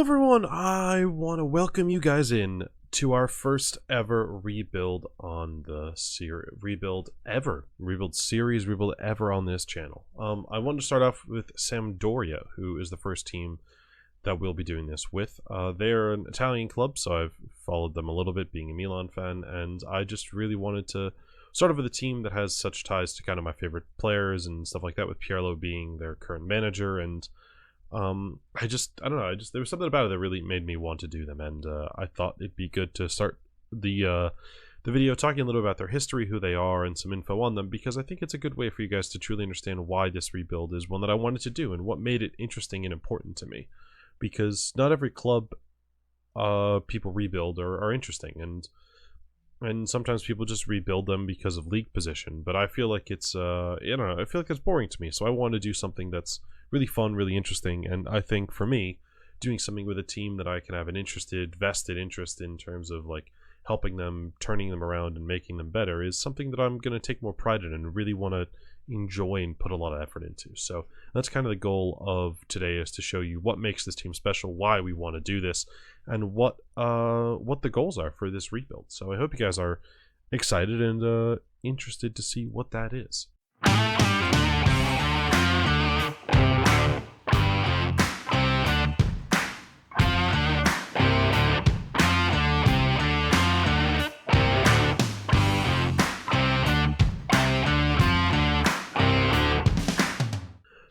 everyone, I want to welcome you guys in to our first ever rebuild on the rebuild series ever on this channel. I wanted to start off with Sampdoria, who is the first team that we'll be doing this with. They're an Italian club, so I've followed them a little bit, being a Milan fan, and I just really wanted to start off with a team that has such ties to kind of my favorite players and stuff like that, with Pirlo being their current manager. And I don't know, there was something about it that really made me want to do them, and I thought it'd be good to start the video talking a little about their history, who they are, and some info on them, because I think it's a good way for you guys to truly understand why this rebuild is one that I wanted to do and what made it interesting and important to me. Because not every club people rebuild are interesting, and sometimes people just rebuild them because of league position. But I feel like it's I don't know, I feel like it's boring to me. So I want to do something that's really fun, really interesting, and I think for me, doing something with a team that I can have an vested interest in terms of like helping them, turning them around, and making them better is something that I'm going to take more pride in and really want to enjoy and put a lot of effort into. So that's kind of the goal of today, is to show you what makes this team special, why we want to do this, and what the goals are for this rebuild. So I hope you guys are excited and interested to see what that is.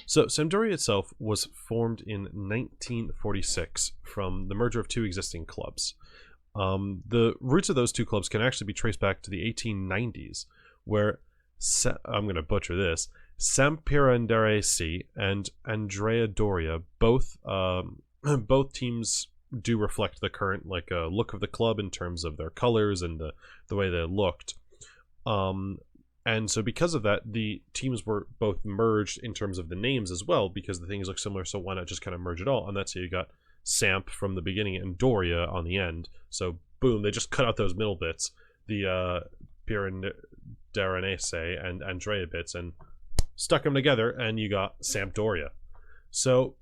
So Sampdoria itself was formed in 1946 from the merger of two existing clubs. The roots of those two clubs can actually be traced back to the 1890s, where, I'm going to butcher this, Sampdoria and Andrea Doria, both teams do reflect the current look of the club in terms of their colors and the way they looked. And so because of that, the teams were both merged in terms of the names as well, because the things look similar, so why not just kind of merge it all? And that's how you got Samp from the beginning and Doria on the end. So boom, they just cut out those middle bits, the Piranesi and Andrea bits, and stuck them together, and you got Sampdoria. So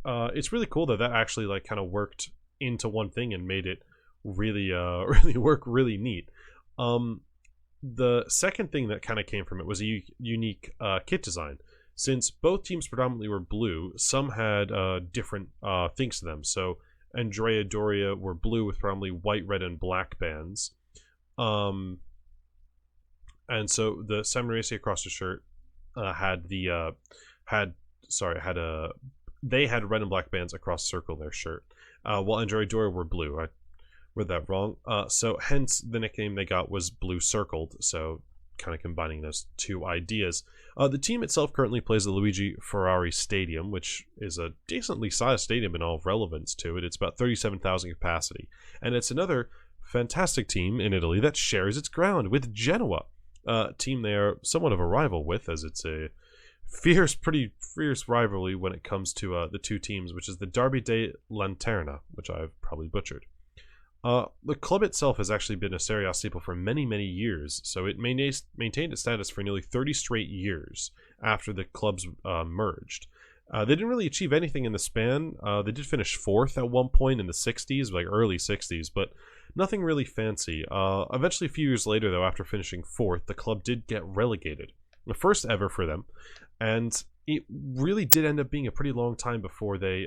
it's really cool that actually like kind of worked into one thing and made it really really work really neat. The second thing that kind of came from it was a unique kit design. Since both teams predominantly were blue, some had different things to them. So Andrea Doria were blue with predominantly white, red, and black bands. And so the Sampdoria across the shirt they had red and black bands across the circle of their shirt, while Andrea Doria were blue. I read that wrong. So hence the nickname they got was Blue Circled, so kind of combining those two ideas. The team itself currently plays the Luigi Ferrari Stadium, which is a decently sized stadium in all relevance to it. It's about 37,000 capacity, and it's another fantastic team in Italy that shares its ground with Genoa, a team they are somewhat of a rival with, as it's a pretty fierce rivalry when it comes to the two teams, which is the Derby de Lanterna, which I've probably butchered. The club itself has actually been a Serie A staple for many, many years, so it maintained its status for nearly 30 straight years after the clubs merged. They didn't really achieve anything in the span. They did finish fourth at one point in the 60s, like early 60s, but nothing really fancy. Eventually, a few years later, though, after finishing fourth, the club did get relegated. The first ever for them, and it really did end up being a pretty long time before they,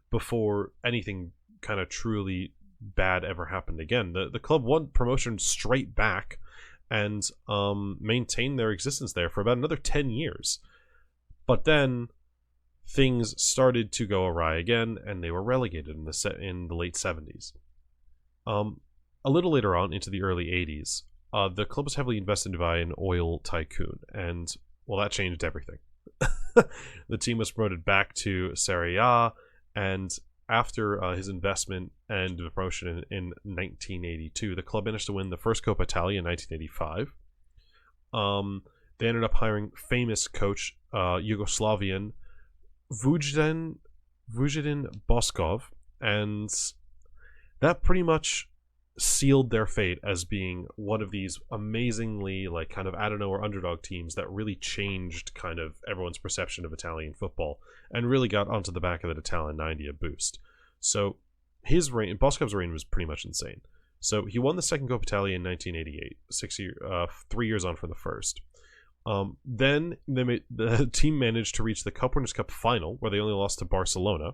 before anything kind of truly bad ever happened again. The club won promotion straight back and maintained their existence there for about another 10 years. But then things started to go awry again, and they were relegated in the late 70s. A little later on, into the early 80s, the club was heavily invested by an oil tycoon, and well, that changed everything. The team was promoted back to Serie A, and after his investment and the promotion in 1982, the club managed to win the first Coppa Italia in 1985. They ended up hiring famous coach Yugoslavian Vujadin Boskov, and that pretty much sealed their fate as being one of these amazingly like kind of out of nowhere underdog teams that really changed kind of everyone's perception of Italian football and really got onto the back of that Italian 90 a boost. So his reign, Boscov's reign, was pretty much insane. So he won the second Coppa Italia in 1988, 3 years on from the first. Then the team managed to reach the Cup Winners' Cup final, where they only lost to Barcelona.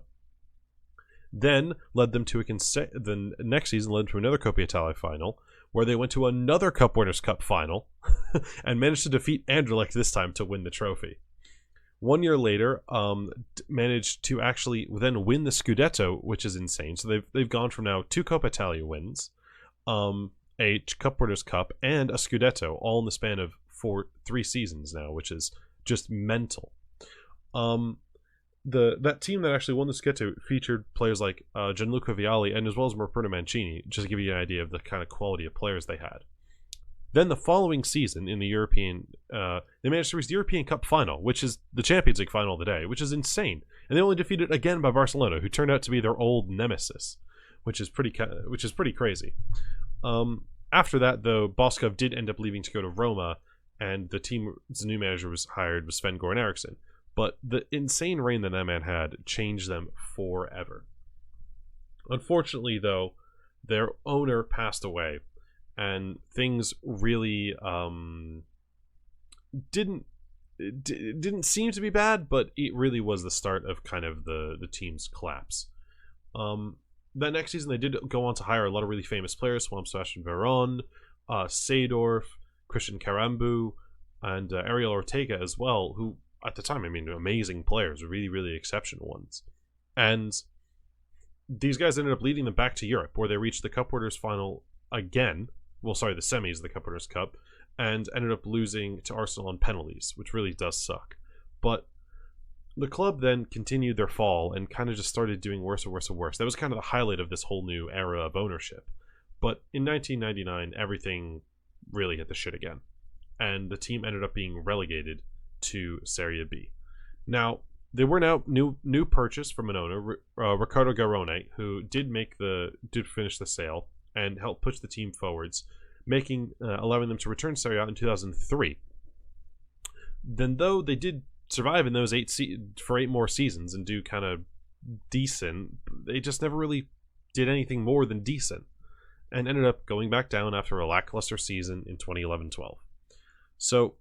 Then led them to the next season led to another Coppa Italia final, where they went to another Cup Winners' Cup final and managed to defeat Anderlecht this time to win the trophy. 1 year later, managed to actually then win the Scudetto, which is insane. So they've gone from now 2 Coppa Italia wins, a Cup Winners' Cup, and a Scudetto, all in the span of 3 seasons now, which is just mental. That team that actually won the Scudetto featured players like Gianluca Vialli and as well as Roberto Mancini, just to give you an idea of the kind of quality of players they had. Then the following season in the European, they managed to reach the European Cup final, which is the Champions League final of the day, which is insane. And they only defeated again by Barcelona, who turned out to be their old nemesis, which is pretty crazy. After that, though, Boscov did end up leaving to go to Roma, and the team's new manager was hired was Sven-Goran Eriksson. But the insane reign that man had changed them forever. Unfortunately, though, their owner passed away, and things really didn't seem to be bad, but it really was the start of kind of the team's collapse. That next season, they did go on to hire a lot of really famous players: Juan Sebastian Veron, Seedorf, Christian Carambu, and Ariel Ortega as well, who at the time, I mean, amazing players, really, really exceptional ones. And these guys ended up leading them back to Europe, where they reached the Cup Winners' final again. Well, sorry, the semis of the Cup Winners' Cup, and ended up losing to Arsenal on penalties, which really does suck. But the club then continued their fall and kind of just started doing worse and worse and worse. That was kind of the highlight of this whole new era of ownership. But in 1999, everything really hit the shit again, and the team ended up being relegated to Serie B. Now, they were now new purchase from an owner, Riccardo Garrone, who did finish the sale and helped push the team forwards, allowing them to return to Serie A in 2003. Then, though they did survive in those 8 more seasons and do kind of decent, they just never really did anything more than decent, and ended up going back down after a lackluster season in 2011-12. So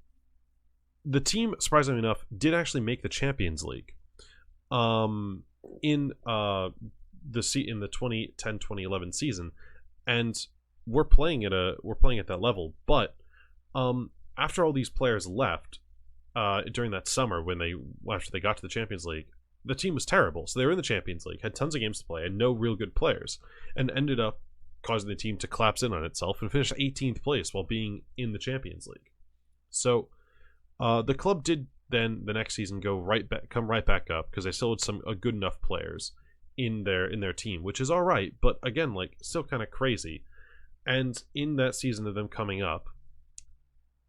the team, surprisingly enough, did actually make the Champions League in the 2010-2011 season, and we're playing at that level. But after all these players left during that summer, after they got to the Champions League, the team was terrible. So they were in the Champions League, had tons of games to play, and no real good players, and ended up causing the team to collapse in on itself and finish 18th place while being in the Champions League. So the club did then the next season come right back up, because they still had some good enough players in their team, which is all right, but again, like, still kind of crazy. And in that season of them coming up,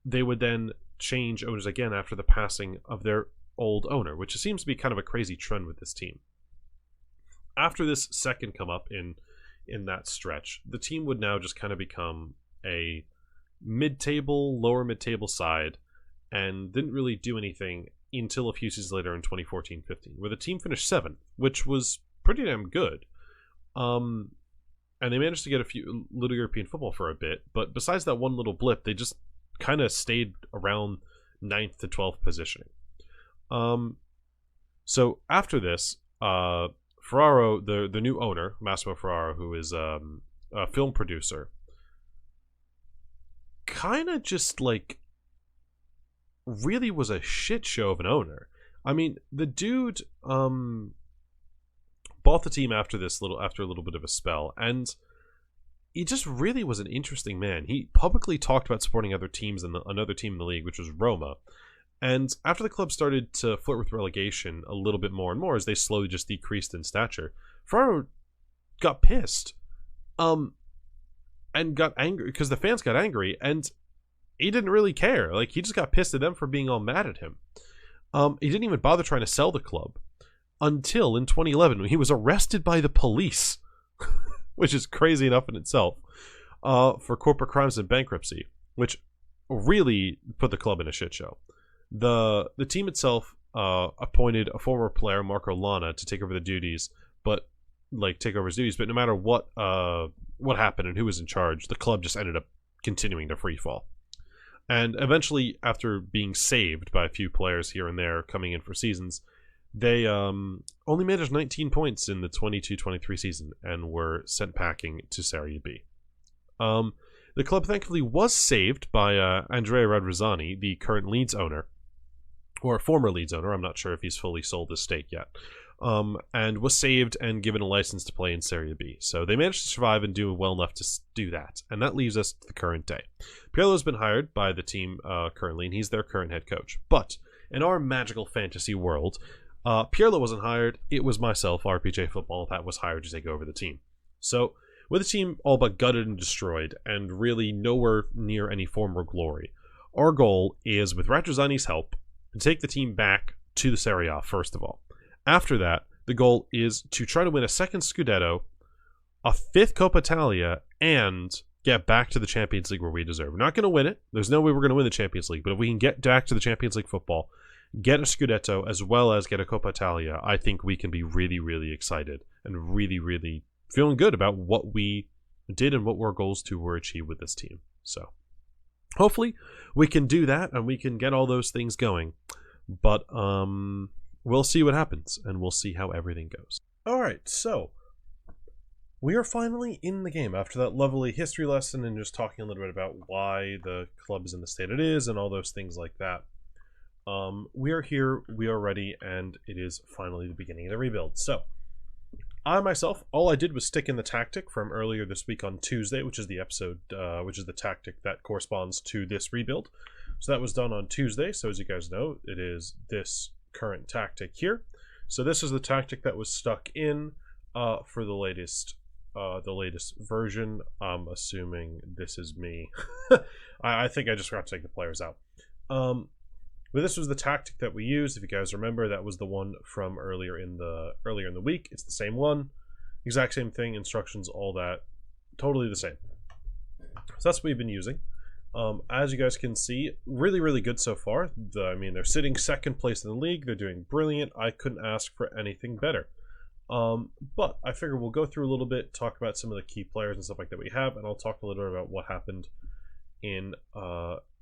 they would then change owners again after the passing of their old owner, which seems to be kind of a crazy trend with this team. After this second come up in that stretch, the team would now just kind of become a lower mid-table side, and didn't really do anything until a few seasons later in 2014-15, where the team finished 7th, which was pretty damn good. And they managed to get a few little European football for a bit, but besides that one little blip, they just kind of stayed around 9th to 12th positioning. So after this, Ferraro, the new owner, Massimo Ferraro, who is a film producer, kind of just like really was a shit show of an owner. I mean, the dude bought the team after a little bit of a spell, and he just really was an interesting man. He publicly talked about supporting other teams and another team in the league, which was Roma. And after the club started to flirt with relegation a little bit more and more, as they slowly just decreased in stature, Ferraro got pissed, and got angry because the fans got angry, and he didn't really care. Like, he just got pissed at them for being all mad at him. He didn't even bother trying to sell the club until in 2011 when he was arrested by the police, which is crazy enough in itself, for corporate crimes and bankruptcy, which really put the club in a shit show. The team itself appointed a former player, Marco Lana, to take over the duties, but take over his duties. But no matter what happened and who was in charge, the club just ended up continuing to free fall. And eventually, after being saved by a few players here and there coming in for seasons, they only managed 19 points in the 22-23 season and were sent packing to Serie B. The club thankfully was saved by Andrea Radrizzani, the current Leeds owner, or former Leeds owner. I'm not sure if he's fully sold his stake yet. And was saved and given a license to play in Serie B. So they managed to survive and do well enough to do that. And that leaves us to the current day. Pirlo's been hired by the team currently, and he's their current head coach. But in our magical fantasy world, Pirlo wasn't hired. It was myself, RPJ Football, that was hired to take over the team. So with the team all but gutted and destroyed, and really nowhere near any former glory, our goal is, with Radrizzani's help, to take the team back to the Serie A, first of all. After that, the goal is to try to win a second Scudetto, a fifth Coppa Italia, and get back to the Champions League where we deserve. We're not going to win it. There's no way we're going to win the Champions League. But if we can get back to the Champions League football, get a Scudetto, as well as get a Coppa Italia, I think we can be really, really excited and really, really feeling good about what we did and what our goals were achieved with this team. So hopefully we can do that and we can get all those things going. But we'll see what happens, and we'll see how everything goes. Alright, so we are finally in the game after that lovely history lesson and just talking a little bit about why the club is in the state it is and all those things like that. We are here, we are ready, and it is finally the beginning of the rebuild. So, I myself, all I did was stick in the tactic from earlier this week on Tuesday, which is the episode, which is the tactic that corresponds to this rebuild. So that was done on Tuesday, so as you guys know, it is this current tactic here. So this is the tactic that was stuck in for the latest version. I'm assuming this is me. I think I just forgot to take the players out. But this was the tactic that we used. If you guys remember, that was the one from earlier in the week. It's the same one, exact same thing, instructions, all that, totally the same. So that's what we've been using. As you guys can see, really, really good so far. They're sitting second place in the league. They're doing brilliant. I couldn't ask for anything better. But I figure we'll go through a little bit, talk about some of the key players and stuff like that we have, and I'll talk a little bit about what happened in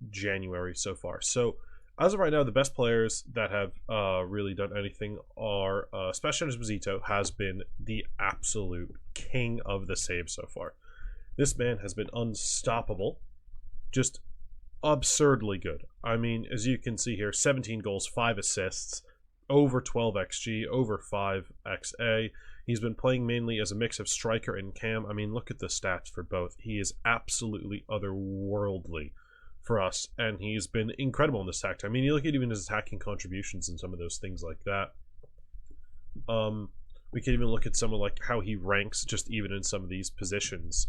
January so far. So, as of right now, the best players that have really done anything are Sebastian Esposito has been the absolute king of the save so far. This man has been unstoppable. Just absurdly good. I mean, as you can see here, 17 goals, 5 assists, over 12 XG, over 5 XA. He's been playing mainly as a mix of striker and cam. I mean, look at the stats for both. He is absolutely otherworldly for us, and he's been incredible in this tactic. I mean, you look at even his attacking contributions and some of those things like that. We can even look at some of how he ranks just even in some of these positions.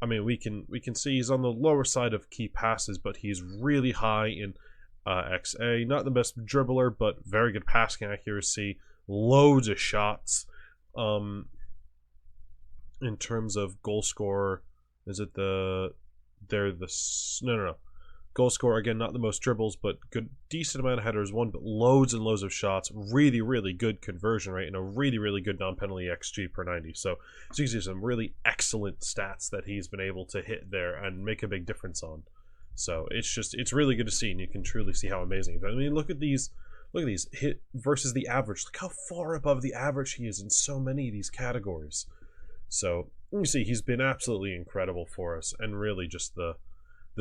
I mean, we can see he's on the lower side of key passes, but he's really high in XA. Not the best dribbler, but very good passing accuracy. Loads of shots. In terms of goal scorer, is it goal scorer, again, not the most dribbles, but good, decent amount of headers won, but loads and loads of shots. Really, really good conversion rate and a really, really good non-penalty XG per 90. So you can see some really excellent stats that he's been able to hit there and make a big difference on. So it's really good to see, and you can truly see how amazing. But I mean, look at these hit versus the average. Look how far above the average he is in so many of these categories. So you see, he's been absolutely incredible for us, and really just the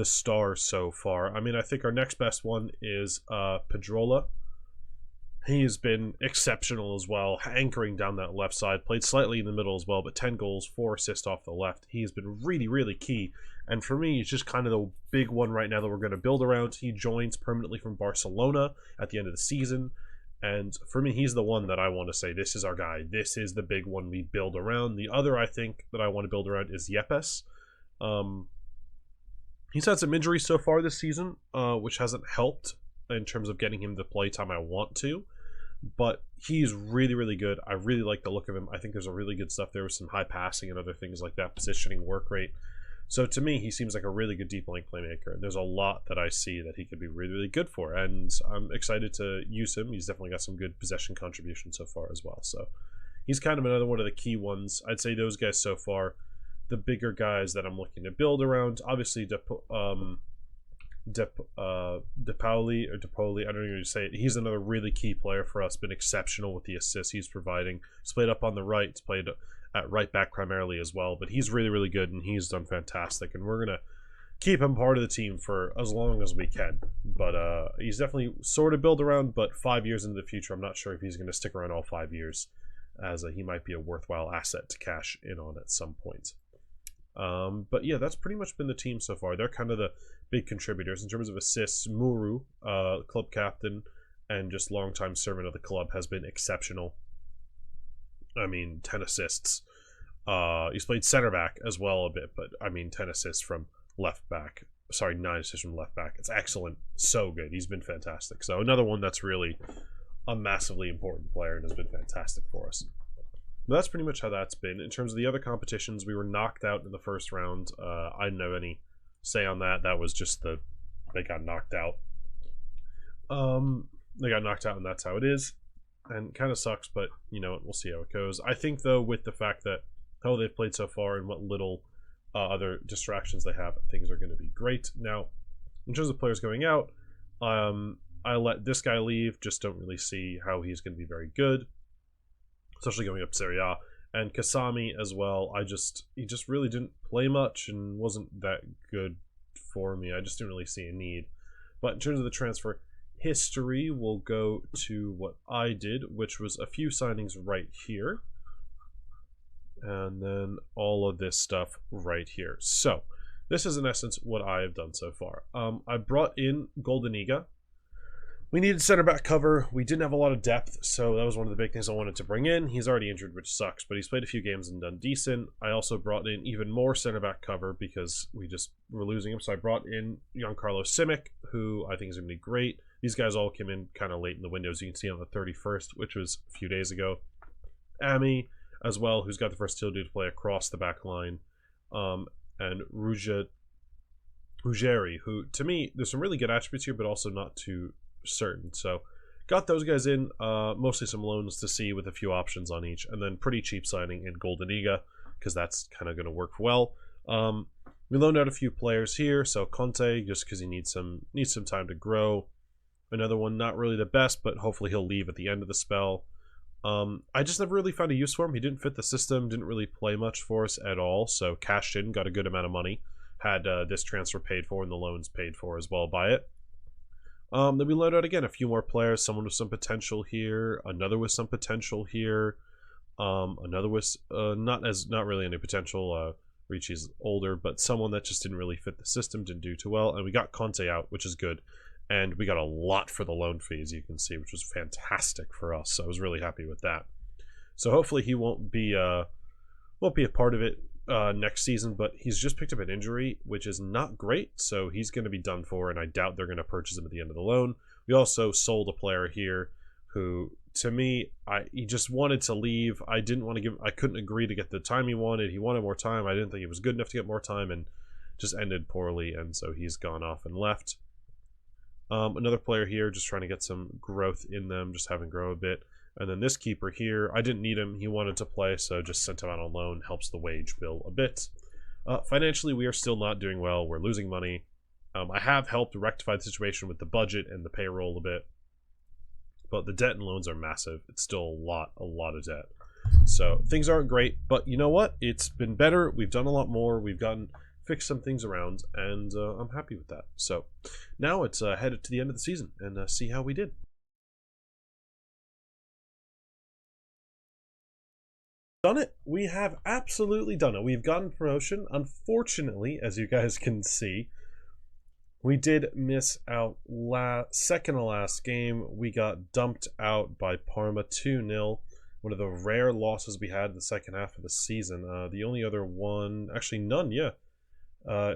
star so far. I mean, I think our next best one is Pedrola. He's been exceptional as well, anchoring down that left side, played slightly in the middle as well, but 10 goals, 4 assists off the left. He's been really, really key, and for me, it's just kind of the big one right now that we're going to build around. He joins permanently from Barcelona at the end of the season, and for me, he's the one that I want to say, this is our guy. This is the big one we build around. The other, I think, that I want to build around is Yepes. He's had some injuries so far this season, which hasn't helped in terms of getting him the play time I want to. But he's really, really good. I really like the look of him. I think there's a really good stuff there with some high passing and other things like that, positioning, work rate. So to me, he seems like a really good deep lane playmaker, and there's a lot that I see that he could be really, really good for, and I'm excited to use him. He's definitely got some good possession contribution so far as well, so he's kind of another one of the key ones. I'd say those guys so far, the bigger guys that I'm looking to build around. Obviously, DePauli, I don't know how to say it. He's another really key player for us, been exceptional with the assists he's providing. He's played up on the right, he's played at right back primarily as well, but he's really, really good, and he's done fantastic, and we're going to keep him part of the team for as long as we can. But he's definitely sort of built around, but 5 years into the future, I'm not sure if he's going to stick around all 5 years, as he might be a worthwhile asset to cash in on at some point. But yeah, that's pretty much been the team so far. They're kind of the big contributors. In terms of assists, Muru, club captain, and just longtime servant of the club, has been exceptional. I mean, 10 assists. He's played center back as well a bit, but I mean, 10 assists from left back. Sorry, 9 assists from left back. It's excellent. So good. He's been fantastic. So another one that's really a massively important player and has been fantastic for us. But that's pretty much how that's been. In terms of the other competitions, we were knocked out in the first round. I didn't have any say on that. That was just they got knocked out. They got knocked out, and that's how it is. And kind of sucks, but you know, we'll see how it goes. I think though, with the fact that how they've played so far and what little other distractions they have, things are going to be great. Now, in terms of players going out, I let this guy leave. Just don't really see how he's going to be very good, especially going up Serie A. And Kasami as well. He just really didn't play much and wasn't that good for me. I just didn't really see a need. But in terms of the transfer history, we'll go to what I did, which was a few signings right here, and then all of this stuff right here. So this is in essence what I have done so far. I brought in Goldeniga. We needed center back cover. We didn't have a lot of depth, so that was one of the big things I wanted to bring in. He's already injured, which sucks, but he's played a few games and done decent. I also brought in even more center back cover because we just were losing him. So I brought in Giancarlo Simic, who I think is going to be great. These guys all came in kind of late in the window, as you can see on the 31st, which was a few days ago. Ami as well, who's got the versatility to play across the back line. And Ruggeri, who, to me, there's some really good attributes here, but also not too certain. So got those guys in, mostly some loans to see with a few options on each, and then pretty cheap signing in Goldeniga, because that's kind of going to work well. We loaned out a few players here, so Conte, just because he needs some time to grow. Another one, not really the best, but hopefully he'll leave at the end of the spell. I just never really found a use for him. He didn't fit the system, didn't really play much for us at all, so cashed in, got a good amount of money, had this transfer paid for and the loans paid for as well by it. Then we loaded out again a few more players, someone with some potential here, another with some potential here, another with not really any potential. Ricci's older, but someone that just didn't really fit the system, didn't do too well, and we got Conte out, which is good. And we got a lot for the loan fee, as you can see, which was fantastic for us. So I was really happy with that. So hopefully he won't be a part of it next season, but he's just picked up an injury, which is not great. So he's going to be done for, and I doubt they're going to purchase him at the end of the loan. We also sold a player here who, to me, he just wanted to leave. I couldn't agree to get the time he wanted. He wanted more time. I didn't think he was good enough to get more time, and just ended poorly. And so he's gone off and left. Another player here, just trying to get some growth in them, just have him grow a bit. And then this keeper here, I didn't need him. He wanted to play, so just sent him out on loan. Helps the wage bill a bit. Financially, we are still not doing well. We're losing money. I have helped rectify the situation with the budget and the payroll a bit. But the debt and loans are massive. It's still a lot of debt. So things aren't great, but you know what? It's been better. We've done a lot more. We've fixed some things around, and I'm happy with that. So now it's headed to the end of the season and see how we did. Done it. We have absolutely done it. We've gotten promotion. Unfortunately, as you guys can see, we did miss out second to last game. We got dumped out by Parma 2-0. One of the rare losses we had in the second half of the season. The only other one, actually none, yeah.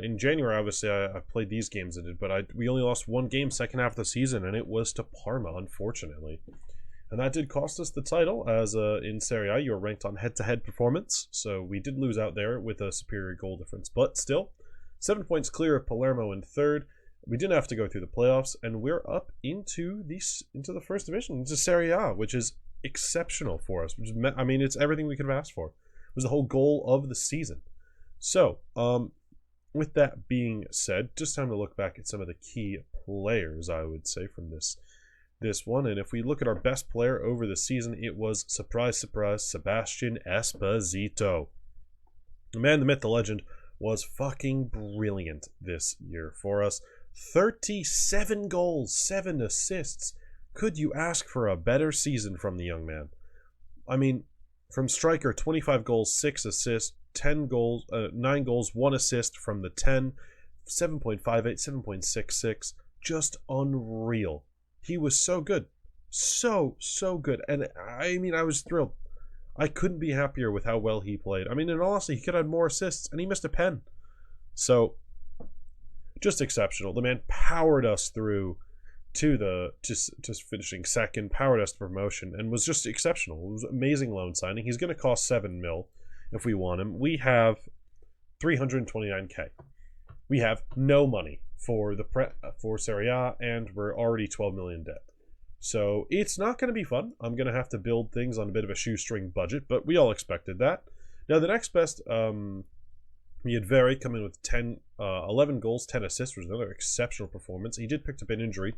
In January, obviously, I played these games, but we only lost one game second half of the season, and it was to Parma, unfortunately. And that did cost us the title, as in Serie A, you were ranked on head-to-head performance, so we did lose out there with a superior goal difference. But still, 7 points clear of Palermo in third. We didn't have to go through the playoffs, and we're up into the first division, into Serie A, which is exceptional for us. Which is, I mean, it's everything we could have asked for. It was the whole goal of the season. So, with that being said, just time to look back at some of the key players, I would say, from this one. And if we look at our best player over the season, it was, surprise, surprise, Sebastian Esposito. The man, the myth, the legend, was fucking brilliant this year for us. 37 goals, 7 assists. Could you ask for a better season from the young man? I mean, from striker, 25 goals, 6 assists, 9 goals, 1 assist from the 10, 7.58, 7.66. Just unreal. He was so good. So good. And I mean, I was thrilled. I couldn't be happier with how well he played. I mean, and honestly, he could have had more assists, and he missed a pen. So, just exceptional. The man powered us through to just finishing second, powered us to promotion, and was just exceptional. It was an amazing loan signing. He's going to cost 7 mil if we want him. We have 329k. We have no money for Serie A, and we're already 12 million debt. So it's not going to be fun. I'm going to have to build things on a bit of a shoestring budget, but we all expected that. Now the next best, we had Very come in with 11 goals, 10 assists, which was another exceptional performance. He did pick up an injury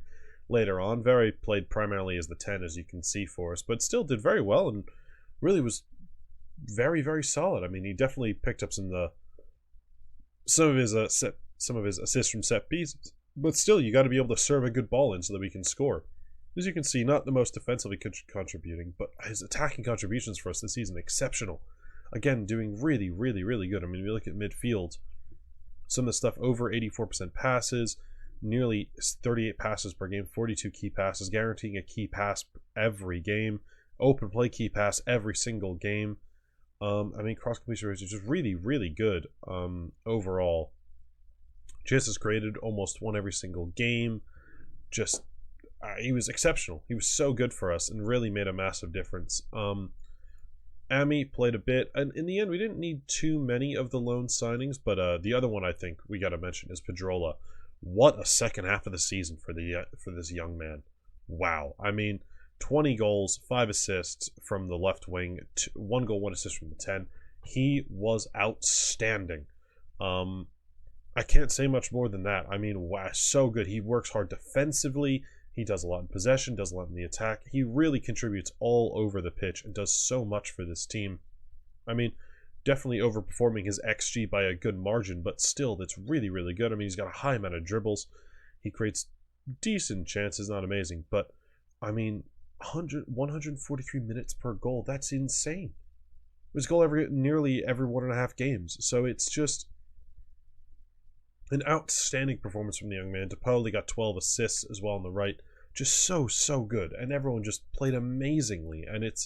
later on. Very played primarily as the 10, as you can see for us, but still did very well and really was very, very solid. I mean, he definitely picked up some of his assists from set pieces, but still, you got to be able to serve a good ball in so that we can score. As you can see, not the most defensively contributing, but his attacking contributions for us this season, exceptional. Again, doing really, really, really good. I mean, we look at midfield, some of the stuff over 84% passes, nearly 38 passes per game, 42 key passes, guaranteeing a key pass every game, open play key pass every single game. I mean, cross completion rates are just really, really good overall. Chances created, almost won every single game. Just, he was exceptional. He was so good for us and really made a massive difference. Ami played a bit, and in the end, we didn't need too many of the loan signings, but the other one I think we got to mention is Pedrola. What a second half of the season for this young man. Wow. I mean, 20 goals, 5 assists from the left wing, 1 goal, 1 assist from the 10. He was outstanding. I can't say much more than that. I mean, wow, so good. He works hard defensively. He does a lot in possession, does a lot in the attack. He really contributes all over the pitch and does so much for this team. I mean, definitely overperforming his XG by a good margin, but still, that's really, really good. I mean, he's got a high amount of dribbles. He creates decent chances, not amazing, but I mean, 143 minutes per goal. That's insane. It was a goal nearly every 1.5 games. So it's just an outstanding performance from the young man. DePauli got 12 assists as well on the right. Just so good. And everyone just played amazingly. And it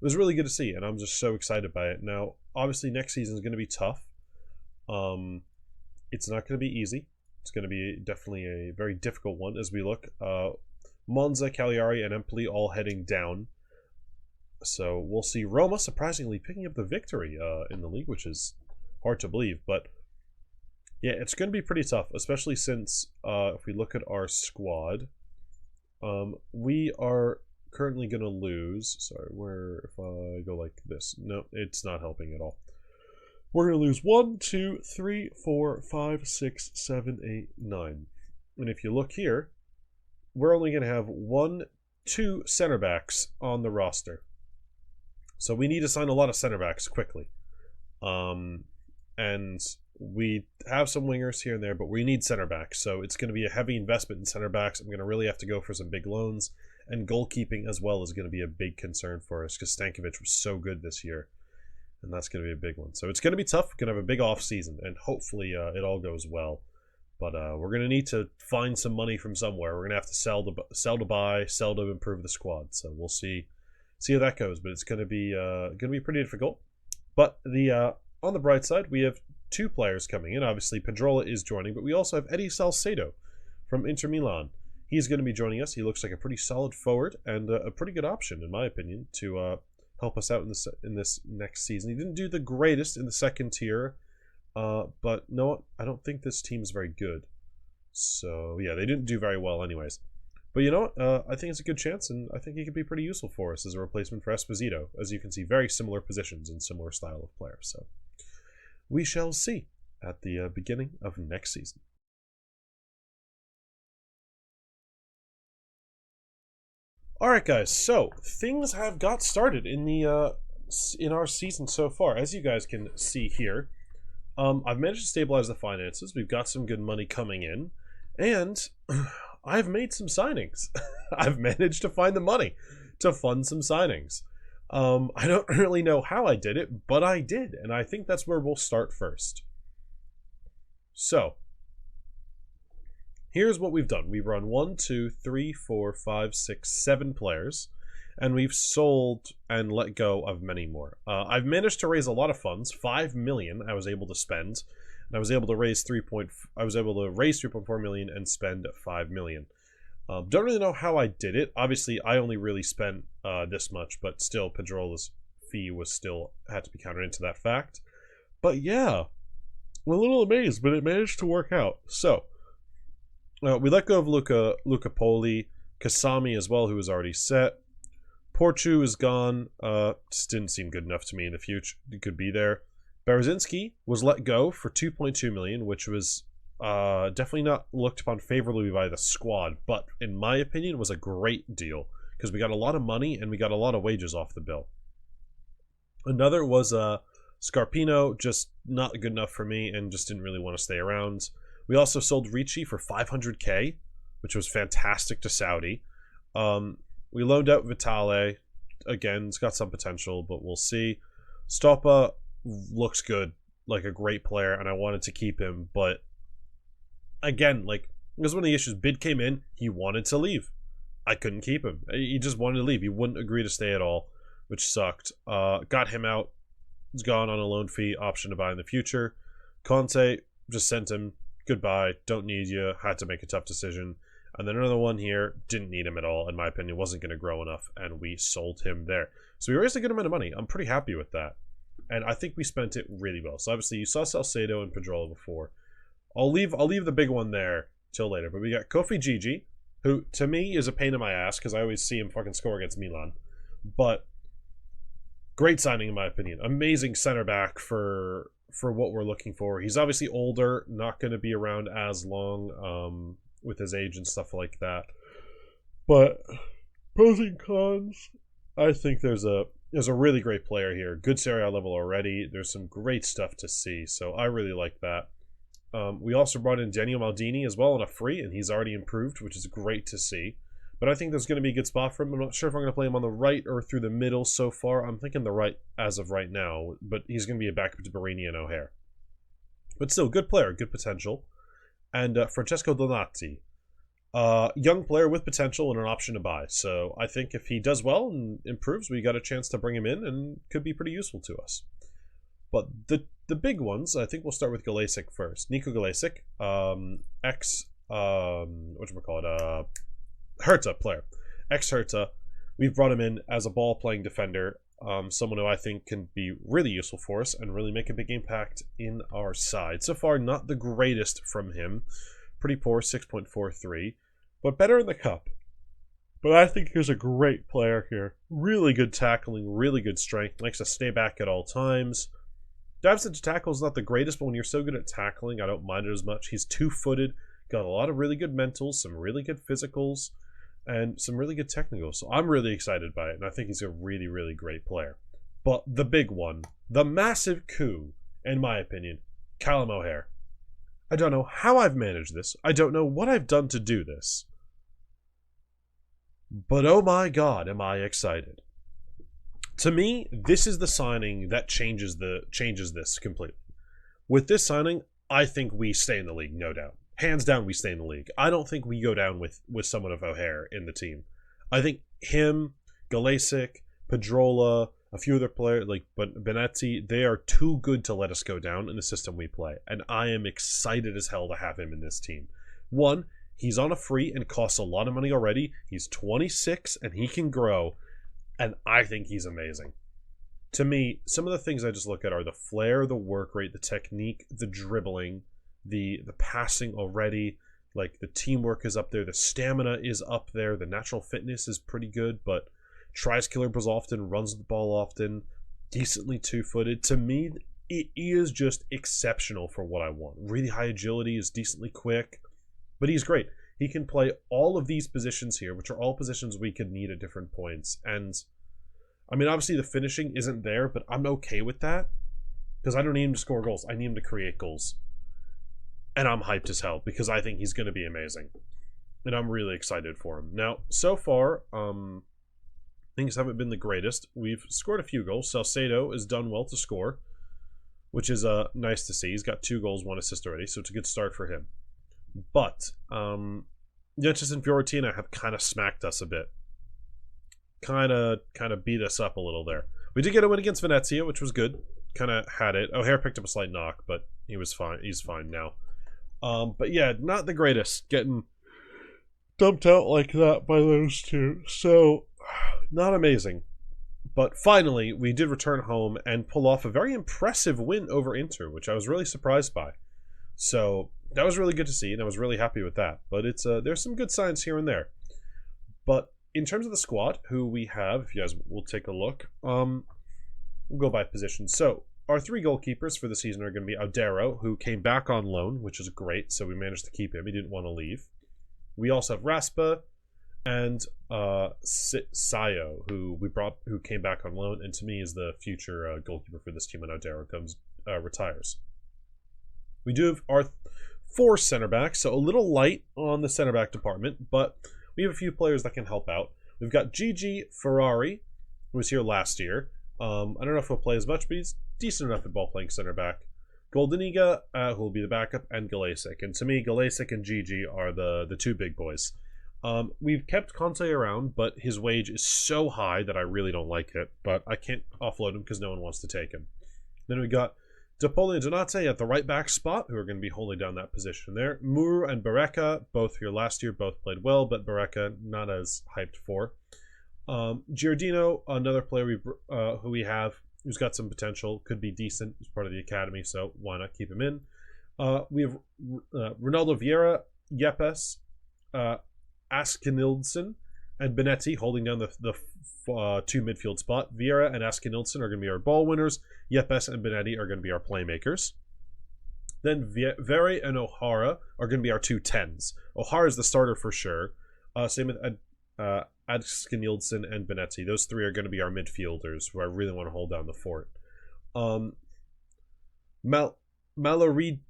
was really good to see. And I'm just so excited by it. Now, obviously, next season is going to be tough. It's not going to be easy. It's going to be definitely a very difficult one as we look. Monza, Cagliari, and Empoli all heading down. So we'll see Roma surprisingly picking up the victory in the league, which is hard to believe. But yeah, it's going to be pretty tough, especially since if we look at our squad, we are currently going to lose. Sorry, if I go like this, no, it's not helping at all. We're going to lose 1, 2, 3, 4, 5, 6, 7, 8, 9. And if you look here, we're only going to have 1, 2 center backs on the roster. So we need to sign a lot of center backs quickly. And we have some wingers here and there, but we need center backs. So it's going to be a heavy investment in center backs. I'm going to really have to go for some big loans. And goalkeeping as well is going to be a big concern for us because Stankovic was so good this year. And that's going to be a big one. So it's going to be tough. We're going to have a big off season, and hopefully it all goes well. But we're going to need to find some money from somewhere. We're going to have to sell to buy, sell to improve the squad. So we'll see how that goes. But it's going to be pretty difficult. But on the bright side, we have 2 players coming in. Obviously, Pedrola is joining, but we also have Eddie Salcedo from Inter Milan. He's going to be joining us. He looks like a pretty solid forward and a pretty good option, in my opinion, to help us out in this next season. He didn't do the greatest in the second tier But no, I don't think this team is very good. So yeah, they didn't do very well anyways. But you know what? I think it's a good chance, and I think he could be pretty useful for us as a replacement for Esposito. As you can see, very similar positions and similar style of player. So we shall see at the beginning of next season. Alright guys, so things have got started in the in our season so far. As you guys can see here, I've managed to stabilize the finances. We've got some good money coming in, and I've made some signings. I've managed to find the money to fund some signings. I don't really know how I did it, but I did, and I think that's where we'll start first. So, here's what we've done. We've run 1, 2, 3, 4, 5, 6, 7 players, and we've sold and let go of many more. I've managed to raise a lot of funds. 5 million I was able to spend, and I was able to raise 3.4 million and spend 5 million. Don't really know how I did it. Obviously, I only really spent this much, but still, Pedrola's fee was still had to be counted into that fact. But yeah, I'm a little amazed, but it managed to work out. So. We let go of Luca Poli, Kasami as well, who was already set. Porchu is gone. Just didn't seem good enough to me in the future. It could be there. Berezynski was let go for 2.2 million, which was definitely not looked upon favorably by the squad, but in my opinion was a great deal because we got a lot of money and we got a lot of wages off the bill. Another was Scarpino, just not good enough for me and just didn't really want to stay around. We also sold Ricci for 500k, which was fantastic to Saudi. We loaned out Vitale. Again, it's got some potential, but we'll see. Stoppa looks good, like a great player, and I wanted to keep him. But again, like, it was one of the issues. Bid came in, he wanted to leave. I couldn't keep him. He just wanted to leave. He wouldn't agree to stay at all, which sucked. Got him out. He's gone on a loan fee, option to buy in the future. Conte, just sent him. Goodbye, don't need you, had to make a tough decision. And then another one here, didn't need him at all, in my opinion, wasn't going to grow enough, and we sold him there. So we raised a good amount of money. I'm pretty happy with that. And I think we spent it really well. So obviously you saw Salcedo and Pedrola before. I'll leave the big one there till later. But we got Kofi Gigi, who to me is a pain in my ass because I always see him fucking score against Milan. But great signing in my opinion. Amazing center back for what we're looking for. He's obviously older, not going to be around as long with his age and stuff like that. But pros and cons, I think there's a really great player here. Good Serie A level already. There's some great stuff to see, so I really like that. We also brought in Daniel Maldini as well on a free, and he's already improved, which is great to see. But I think there's going to be a good spot for him. I'm not sure if I'm going to play him on the right or through the middle so far. I'm thinking the right as of right now, but he's going to be a backup to Barini and O'Hare. But still, good player, good potential. And Francesco Donati, young player with potential and an option to buy. So I think if he does well and improves, we got a chance to bring him in and could be pretty useful to us. But the big ones, I think we'll start with Galasic first. Nico Galasic, Hertha player. Ex-Hertha. We've brought him in as a ball-playing defender. Someone who I think can be really useful for us and really make a big impact in our side. So far, not the greatest from him. Pretty poor, 6.43. But better in the cup. But I think he's a great player here. Really good tackling, really good strength. Likes to stay back at all times. Dives into tackle is not the greatest, but when you're so good at tackling, I don't mind it as much. He's two-footed. Got a lot of really good mentals, some really good physicals, and some really good technicals. So I'm really excited by it, and I think he's a really, really great player. But the big one, the massive coup, in my opinion, Callum O'Hare. I don't know how I've managed this. I don't know what I've done to do this. But oh my god, am I excited. To me, this is the signing that changes this completely. With this signing, I think we stay in the league, no doubt. Hands down, we stay in the league. I don't think we go down with someone of O'Hare in the team. I think him, Galasic, Pedrola, a few other players like Benetti, they are too good to let us go down in the system we play. And I am excited as hell to have him in this team. One, he's on a free and costs a lot of money already. He's 26 and he can grow. And I think he's amazing. to me, some of the things I just look at are the flair, the work rate, the technique, the dribbling, the passing already. Like, the teamwork is up there, the stamina is up there, the natural fitness is pretty good, but tries killer balls often, runs the ball often, decently two-footed. To me, it is just exceptional for what I want. Really high agility, is decently quick, but he's great. He can play all of these positions here, which are all positions we could need at different points. And, I mean, obviously the finishing isn't there, but I'm okay with that because I don't need him to score goals. I need him to create goals. And I'm hyped as hell because I think he's going to be amazing. And I'm really excited for him. Now, so far, things haven't been the greatest. We've scored a few goals. Salcedo has done well to score, which is nice to see. He's got 2 goals, 1 assist already, so it's a good start for him. But Juventus and Fiorentina have kind of smacked us a bit. Kind of beat us up a little there. We did get a win against Venezia, which was good. Kind of had it. O'Hare picked up a slight knock, but he was fine. He's fine now. But yeah, not the greatest. Getting dumped out like that by those two. So, not amazing. But finally, we did return home and pull off a very impressive win over Inter, which I was really surprised by. So, that was really good to see, and I was really happy with that. But it's there's some good signs here and there. But in terms of the squad, who we have, if you guys will take a look, we'll go by position. So, our 3 goalkeepers for the season are going to be Audero, who came back on loan, which is great, so we managed to keep him. He didn't want to leave. We also have Raspa and Sayo, who came back on loan, and to me is the future goalkeeper for this team when Audero retires. We do have our 4 center backs, so a little light on the center back department, but we have a few players that can help out. We've got Gigi Ferrari, who was here last year. I don't know if he'll play as much, but he's decent enough at ball playing center back. Goldeniga, who will be the backup, and Galasic. And to me, Galasic and Gigi are the 2 big boys. We've kept Conte around, but his wage is so high that I really don't like it. But I can't offload him because no one wants to take him. Then we got DePoli and Donate at the right back spot, who are going to be holding down that position there. Muru and Bareka, both here last year, both played well, but Bareka not as hyped for. Giardino, another player who we have, who's got some potential, could be decent. He's part of the academy, so why not keep him in? We have Ronaldo Vieira, Yepes, Askenildsen, and Benetti holding down the 2 midfield spot. Vieira and Askenildsen are going to be our ball winners. Yepes and Benetti are going to be our playmakers. Then Vere and O'Hara are going to be our 2 10s. O'Hara is the starter for sure. Same with Askenildsen and Benetti. Those 3 are going to be our midfielders, who I really want to hold down the fort. Mallory,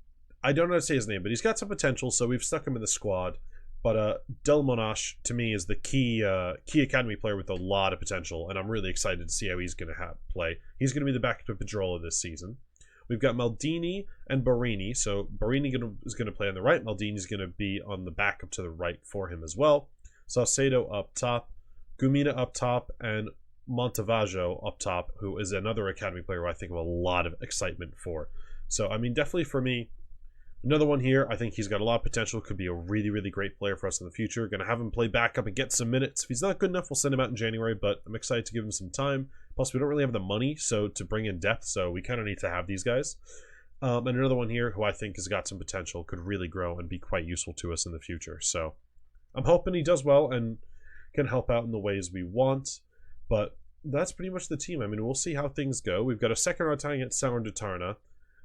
I don't know how to say his name, but he's got some potential, so we've stuck him in the squad. But Del Monash, to me, is the key academy player with a lot of potential, and I'm really excited to see how he's going to play. He's going to be the backup to Pedrola this season. We've got Maldini and Barini, so Barini is going to play on the right. Maldini is going to be on the backup to the right for him as well. Salcedo up top, Gumina up top, and Montavaggio up top, who is another academy player who I think of a lot of excitement for. So, I mean, definitely for me, another one here. I think he's got a lot of potential. Could be a really, really great player for us in the future. Going to have him play backup and get some minutes. If he's not good enough, we'll send him out in January, but I'm excited to give him some time. Plus, we don't really have the money to bring in depth, so we kind of need to have these guys. And another one here who I think has got some potential, could really grow and be quite useful to us in the future. So I'm hoping he does well and can help out in the ways we want. But that's pretty much the team. I mean, we'll see how things go. We've got a second round tie against Sampdoria,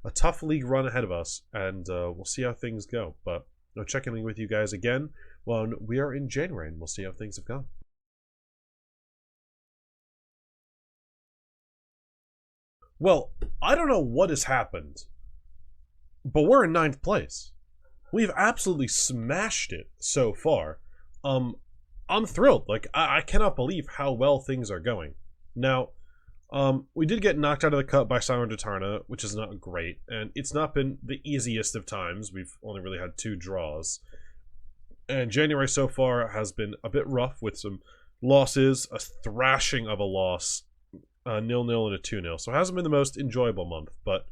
a tough league run ahead of us, and we'll see how things go. But I'll check in with you guys again when we are in January, and we'll see how things have gone. Well, I don't know what has happened, but we're in 9th place. We've absolutely smashed it so far. I'm thrilled. Like, I cannot believe how well things are going. Now, we did get knocked out of the cup by Sampdoria, which is not great, and it's not been the easiest of times. We've only really had 2 draws. And January so far has been a bit rough with some losses, a thrashing of a loss, 0-0 and a 2-0. So it hasn't been the most enjoyable month, but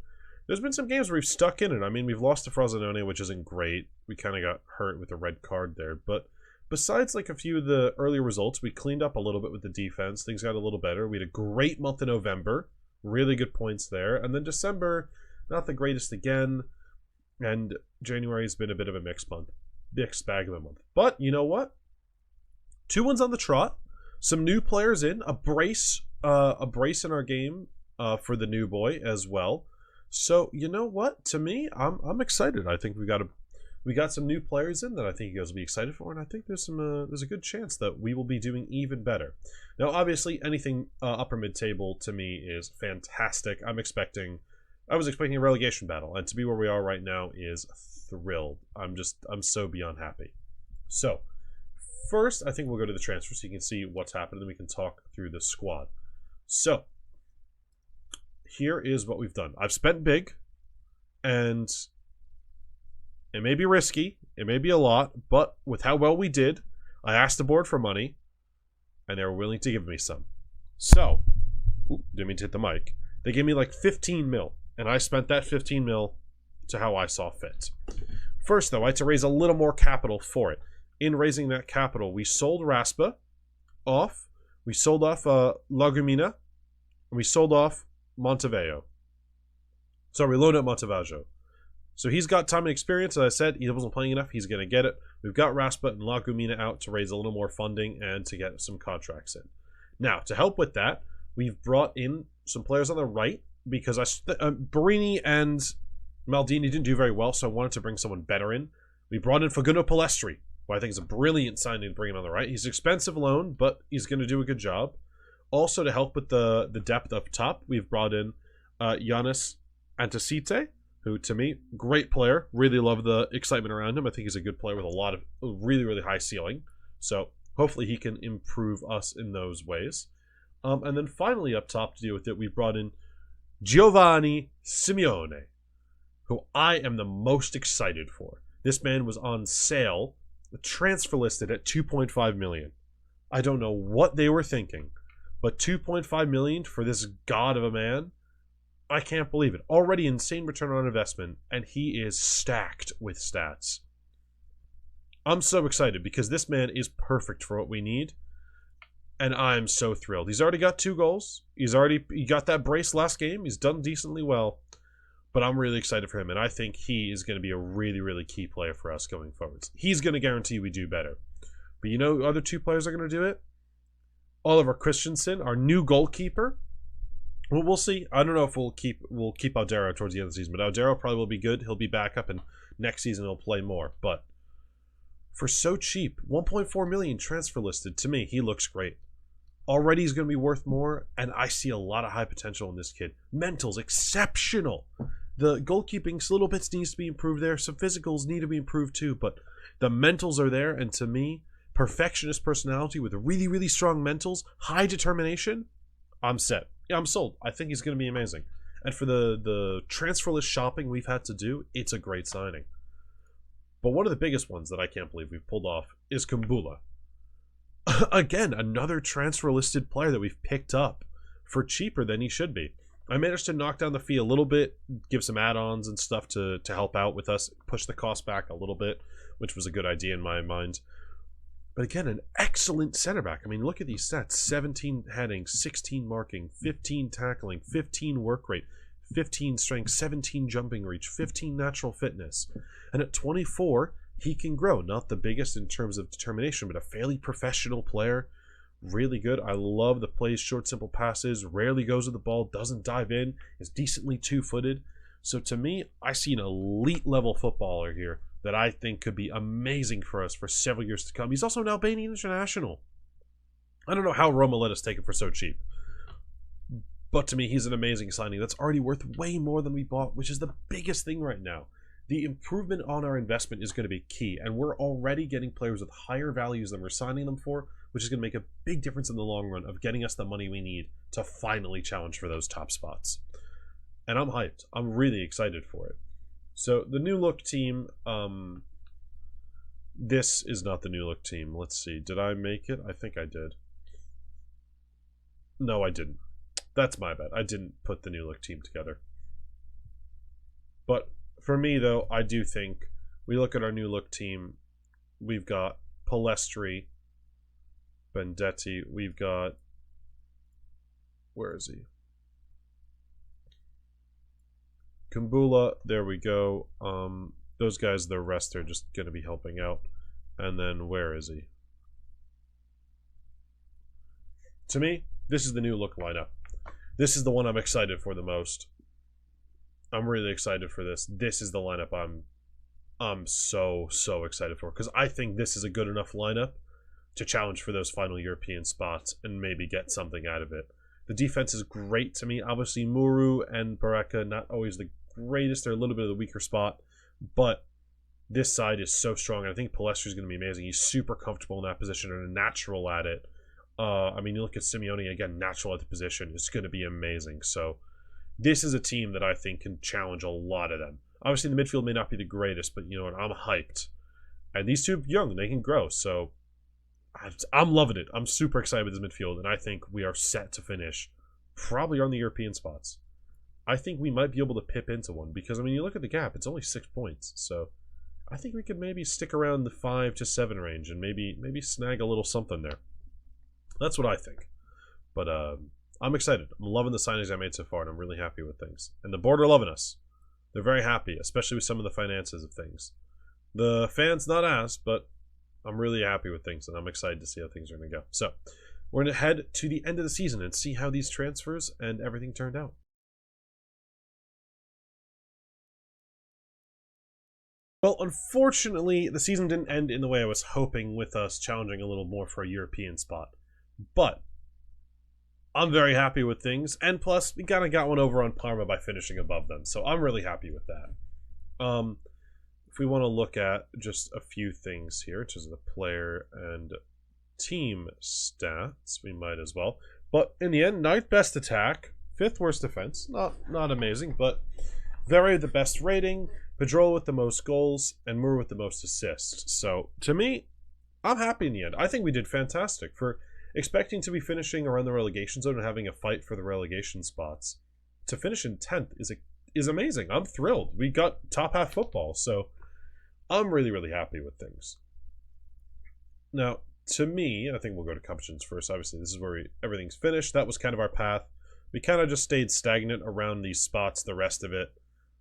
there's been some games where we've stuck in it. I mean, we've lost to Frosinone, which isn't great. We kind of got hurt with a red card there, but besides like a few of the earlier results, we cleaned up a little bit with the defense. Things got a little better. We had a great month in November, Really good points there. And then December, not the greatest again. And January's been a bit of a mixed bag of a month. But you know what? 2 wins on the trot. Some new players in. A brace in our game for the new boy as well. So you know what? To me, I'm excited. I think we got some new players in that I think you guys will be excited for, and I think there's a good chance that we will be doing even better. Now, obviously, anything upper mid table to me is fantastic. I was expecting a relegation battle, and to be where we are right now is thrilled. I'm so beyond happy. So, first, I think we'll go to the transfer so you can see what's happened, and then we can talk through the squad. So, here is what we've done. I've spent big, and it may be risky, it may be a lot, but with how well we did, I asked the board for money, and they were willing to give me some. So, didn't mean to hit the mic. They gave me like 15 mil, and I spent that 15 mil to how I saw fit. First, though, I had to raise a little more capital for it. In raising that capital, we sold Raspa off, we sold off Lagumina, and we sold off Montevideo. Sorry, we loaned out Montevideo. So he's got time and experience. As I said, he wasn't playing enough. He's going to get it. We've got Raspa and Lagumina out to raise a little more funding and to get some contracts in. Now, to help with that, we've brought in some players on the right because Barini and Maldini didn't do very well, so I wanted to bring someone better in. We brought in Facundo Palestri, who I think is a brilliant signing to bring him on the right. He's an expensive loan, but he's going to do a good job. Also, to help with the depth up top, we've brought in Giannis Antisite, who, to me, great player. Really love the excitement around him. I think he's a good player with a lot of really, really high ceiling. So hopefully he can improve us in those ways. And then finally up top to deal with it, we brought in Giovanni Simeone, who I am the most excited for. This man was on sale, transfer listed at 2.5 million. I don't know what they were thinking, but 2.5 million for this god of a man, I can't believe it. Already insane return on investment, and he is stacked with stats. I'm so excited because this man is perfect for what we need, and I'm so thrilled. He's already got 2 goals. He got that brace last game. He's done decently well, but I'm really excited for him, and I think he is going to be a really, really key player for us going forwards. He's going to guarantee we do better. But you know, other 2 players are going to do it. Oliver Christensen, our new goalkeeper. Well, we'll see. I don't know if we'll keep Aldero towards the end of the season, but Aldero probably will be good. He'll be back up, and next season he'll play more. But for so cheap, 1.4 million transfer listed, to me, he looks great. Already he's going to be worth more, and I see a lot of high potential in this kid. Mental's exceptional. The goalkeeping, little bits needs to be improved there. Some physicals need to be improved too, but the mentals are there, and to me, perfectionist personality with really, really strong mentals, high determination, I'm set. Yeah, I'm sold. I think he's going to be amazing. And for the transferless shopping we've had to do, it's a great signing. But one of the biggest ones that I can't believe we've pulled off is Kumbula. Again, another transfer listed player that we've picked up for cheaper than he should be. I managed to knock down the fee a little bit, give some add-ons and stuff to help out with us, push the cost back a little bit, which was a good idea in my mind. But again, an excellent center back. I mean, look at these stats. 17 heading, 16 marking, 15 tackling, 15 work rate, 15 strength, 17 jumping reach, 15 natural fitness. And at 24, he can grow. Not the biggest in terms of determination, but a fairly professional player. Really good. I love the plays, short, simple passes, rarely goes with the ball, doesn't dive in, is decently two-footed. So to me, I see an elite level footballer here that I think could be amazing for us for several years to come. He's also an Albanian international. I don't know how Roma let us take him for so cheap. But to me, he's an amazing signing that's already worth way more than we bought, which is the biggest thing right now. The improvement on our investment is going to be key, and we're already getting players with higher values than we're signing them for, which is going to make a big difference in the long run of getting us the money we need to finally challenge for those top spots. And I'm hyped. I'm really excited for it. So the new look team, this is not the new look team. Let's see. Did I make it? I think I did. No, I didn't. That's my bad. I didn't put the new look team together. But for me, though, I do think we look at our new look team. We've got Palestri, Bendetti. We've got... Where is he? Kumbula, there we go. Those guys, the rest are just going to be helping out. And then where is he? To me, this is the new look lineup. This is the one I'm excited for the most. I'm really excited for this. This is the lineup I'm so excited for, because I think this is a good enough lineup to challenge for those final European spots and maybe get something out of it. The defense is great to me. Obviously, Muru and Baraka, not always the greatest. They're a little bit of the weaker spot, but this side is so strong. I think Palestri is going to be amazing. He's super comfortable in that position and a natural at it. I mean, you look at Simeone, again, natural at the position. It's going to be amazing. So this is a team that I think can challenge a lot of them. Obviously, the midfield may not be the greatest, but you know what? I'm hyped. And these two are young. They can grow. So I'm loving it. I'm super excited with this midfield, and I think we are set to finish probably on the European spots. I think we might be able to pip into one because, I mean, you look at the gap, it's only 6 points. So I think we could maybe stick around the 5 to 7 range and maybe snag a little something there. That's what I think. But I'm excited. I'm loving the signings I made so far, and I'm really happy with things. And the board are loving us. They're very happy, especially with some of the finances of things. The fans, not as, but I'm really happy with things, and I'm excited to see how things are going to go. So we're going to head to the end of the season and see how these transfers and everything turned out. Well, unfortunately, the season didn't end in the way I was hoping, with us challenging a little more for a European spot. But I'm very happy with things, and plus, we kind of got one over on Parma by finishing above them, so I'm really happy with that. If we want to look at just a few things here, which is the player and team stats, we might as well. But in the end, 9th best attack, 5th worst defense. Not amazing, but Very the best rating, Pedrola with the most goals, and Moore with the most assists. So, to me, I'm happy in the end. I think we did fantastic. For expecting to be finishing around the relegation zone and having a fight for the relegation spots, to finish in 10th is amazing. I'm thrilled. We got top half football, so I'm really happy with things. Now, to me, I think we'll go to competitions first. Obviously, this is where everything's finished. That was kind of our path. We kind of just stayed stagnant around these spots the rest of it.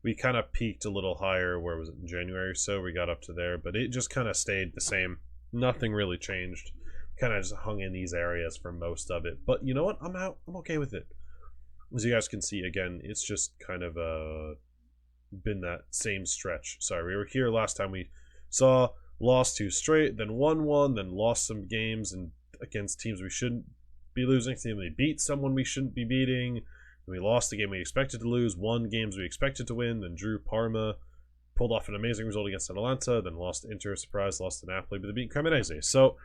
We kind of peaked a little higher, where was it, in January or so? We got up to there, but it just kind of stayed the same. Nothing really changed. Kind of just hung in these areas for most of it. But you know what? I'm okay with it. As you guys can see, again, it's just kind of been that same stretch. Sorry, we were here last time. We saw lost 2 straight, then won 1, then lost some games and against teams we shouldn't be losing. Then we beat someone we shouldn't be beating. We lost the game we expected to lose, won games we expected to win, then drew Parma, pulled off an amazing result against Atalanta, then lost to Inter, surprise, lost to Napoli, but they beat Cremonese. So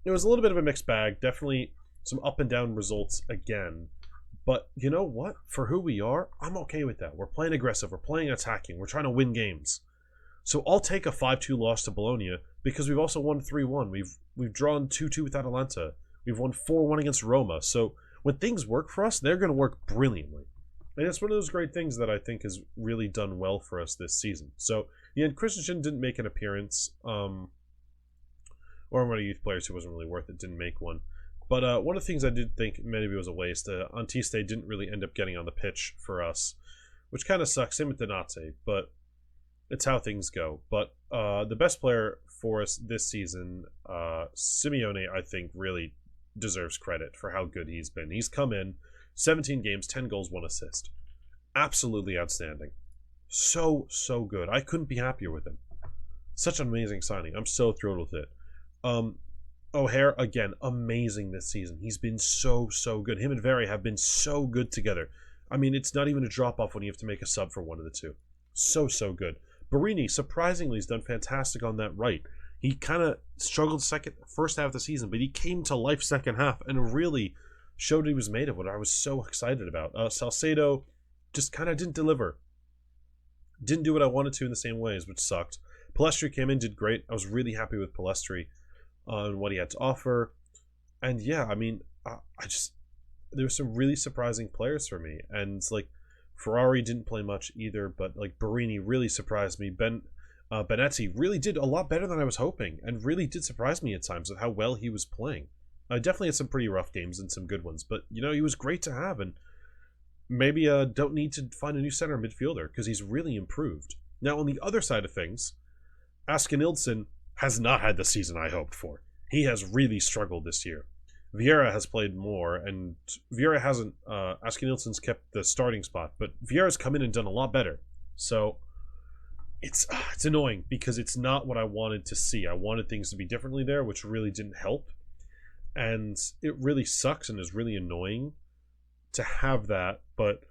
it was a little bit of a mixed bag. Definitely some up and down results again. But you know what? For who we are, I'm okay with that. We're playing aggressive. We're playing attacking. We're trying to win games. So I'll take a 5-2 loss to Bologna because we've also won 3-1. We've drawn 2-2 with Atalanta. We've won 4-1 against Roma. So when things work for us, they're going to work brilliantly. And it's one of those great things that I think has really done well for us this season. So, yeah, Christensen didn't make an appearance. Or one of the youth players who wasn't really worth it didn't make one. But one of the things I did think maybe was a waste, Antiste didn't really end up getting on the pitch for us, which kind of sucks. Same with Donate, but it's how things go. But the best player for us this season, Simeone, I think, really deserves credit for how good he's been. He's come in 17 games, 10 goals, 1 assist. Absolutely outstanding. So good. I couldn't be happier with him. Such an amazing signing. I'm so thrilled with it. O'Hare, again, amazing this season. He's been so good. Him and Very have been so good together. I mean, it's not even a drop-off when you have to make a sub for one of the two. So good. Barini, surprisingly, has done fantastic on that right. He kind of struggled first half of the season, but he came to life second half and really showed he was made of, what I was so excited about. Salcedo just kind of didn't deliver. Didn't do what I wanted to in the same ways, which sucked. Palestri came in, did great. I was really happy with Palestri on what he had to offer. And yeah, I mean, there were some really surprising players for me. And it's like, Ferrari didn't play much either, but like Barini really surprised me. Benetti really did a lot better than I was hoping, and really did surprise me at times with how well he was playing. I definitely had some pretty rough games and some good ones, but you know, he was great to have. And maybe don't need to find a new center midfielder because he's really improved. Now, on the other side of things, Askenilson has not had the season I hoped for. He has really struggled this year. Vieira has played more, and Vieira hasn't. Askenilson's kept the starting spot, but Vieira's come in and done a lot better. So it's annoying because it's not what I wanted to see. I wanted things to be differently there, which really didn't help. And it really sucks and is really annoying to have that. But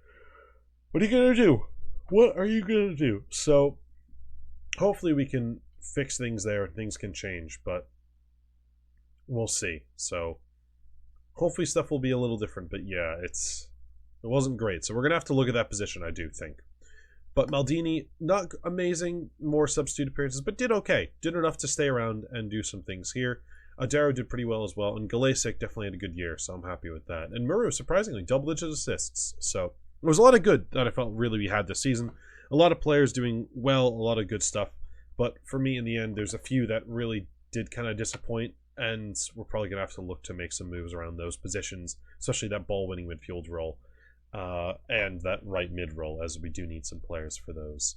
what are you going to do? What are you going to do? So hopefully we can fix things there and things can change, but we'll see. So hopefully stuff will be a little different, but yeah, it wasn't great. So we're going to have to look at that position, I do think. But Maldini, not amazing, more substitute appearances, but did okay. Did enough to stay around and do some things here. Adaro did pretty well as well, and Galasic definitely had a good year, so I'm happy with that. And Muru, surprisingly, double-digit assists. So there was a lot of good that I felt really we had this season. A lot of players doing well, a lot of good stuff. But for me, in the end, there's a few that really did kind of disappoint, and we're probably going to have to look to make some moves around those positions, especially that ball-winning midfield role. And that right mid role, as we do need some players for those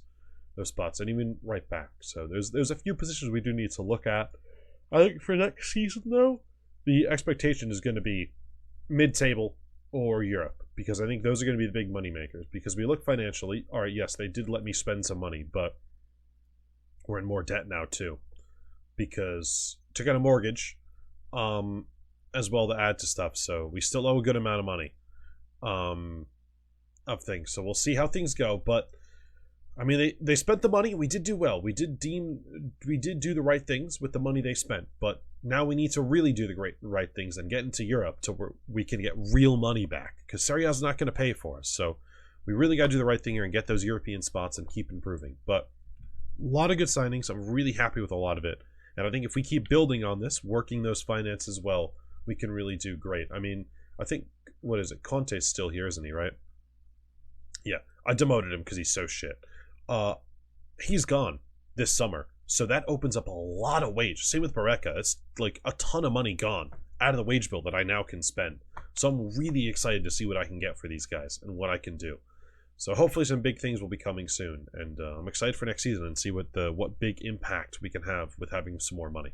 spots, and even right back. So there's a few positions we do need to look at. I think for next season, though, the expectation is going to be mid-table or Europe, because I think those are going to be the big money makers. Because we look financially, all right, yes, they did let me spend some money, but we're in more debt now too, because took out a mortgage, as well to add to stuff. So we still owe a good amount of money. Of things, so we'll see how things go. But I mean, they spent the money. We did do well. We did do the right things with the money they spent. But now we need to really do the right things and get into Europe to where we can get real money back, because Serie A is not going to pay for us. So we really got to do the right thing here and get those European spots and keep improving. But a lot of good signings. I'm really happy with a lot of it, and I think if we keep building on this, working those finances well, we can really do great. I mean, I think, what is it? Conte's still here, isn't he, right? Yeah, I demoted him because he's so shit. He's gone this summer, so that opens up a lot of wage. Same with Barreca. It's like a ton of money gone out of the wage bill that I now can spend. So I'm really excited to see what I can get for these guys and what I can do. So hopefully some big things will be coming soon, and I'm excited for next season and see what big impact we can have with having some more money.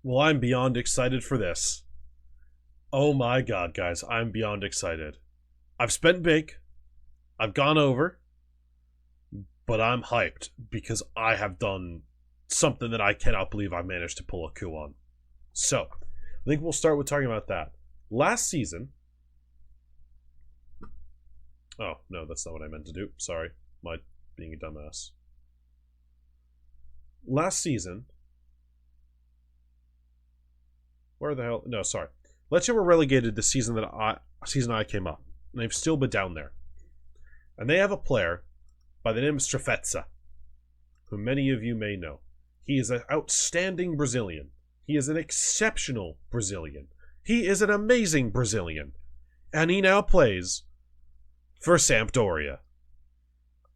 Well, I'm beyond excited for this. Oh my god, guys, I'm beyond excited. I've spent big. I've gone over. But I'm hyped because I have done something that I cannot believe I managed to pull a coup on. So, I think we'll start with talking about that. Last season... Oh, no, that's not what I meant to do. Sorry. My being a dumbass. Last season... Where the hell? No, sorry. Let's say we're relegated the season I came up, and they've still been down there. And they have a player by the name of Strefezza, who many of you may know. He is an outstanding Brazilian. He is an exceptional Brazilian. He is an amazing Brazilian. And he now plays for Sampdoria.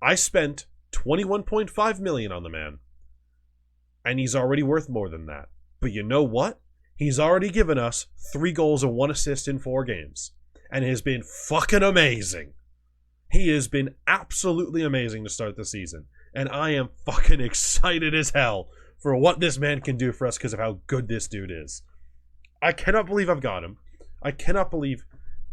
I spent 21.5 million on the man, and he's already worth more than that. But you know what? He's already given us 3 goals and 1 assist in 4 games. And it has been fucking amazing. He has been absolutely amazing to start the season. And I am fucking excited as hell for what this man can do for us because of how good this dude is. I cannot believe I've got him. I cannot believe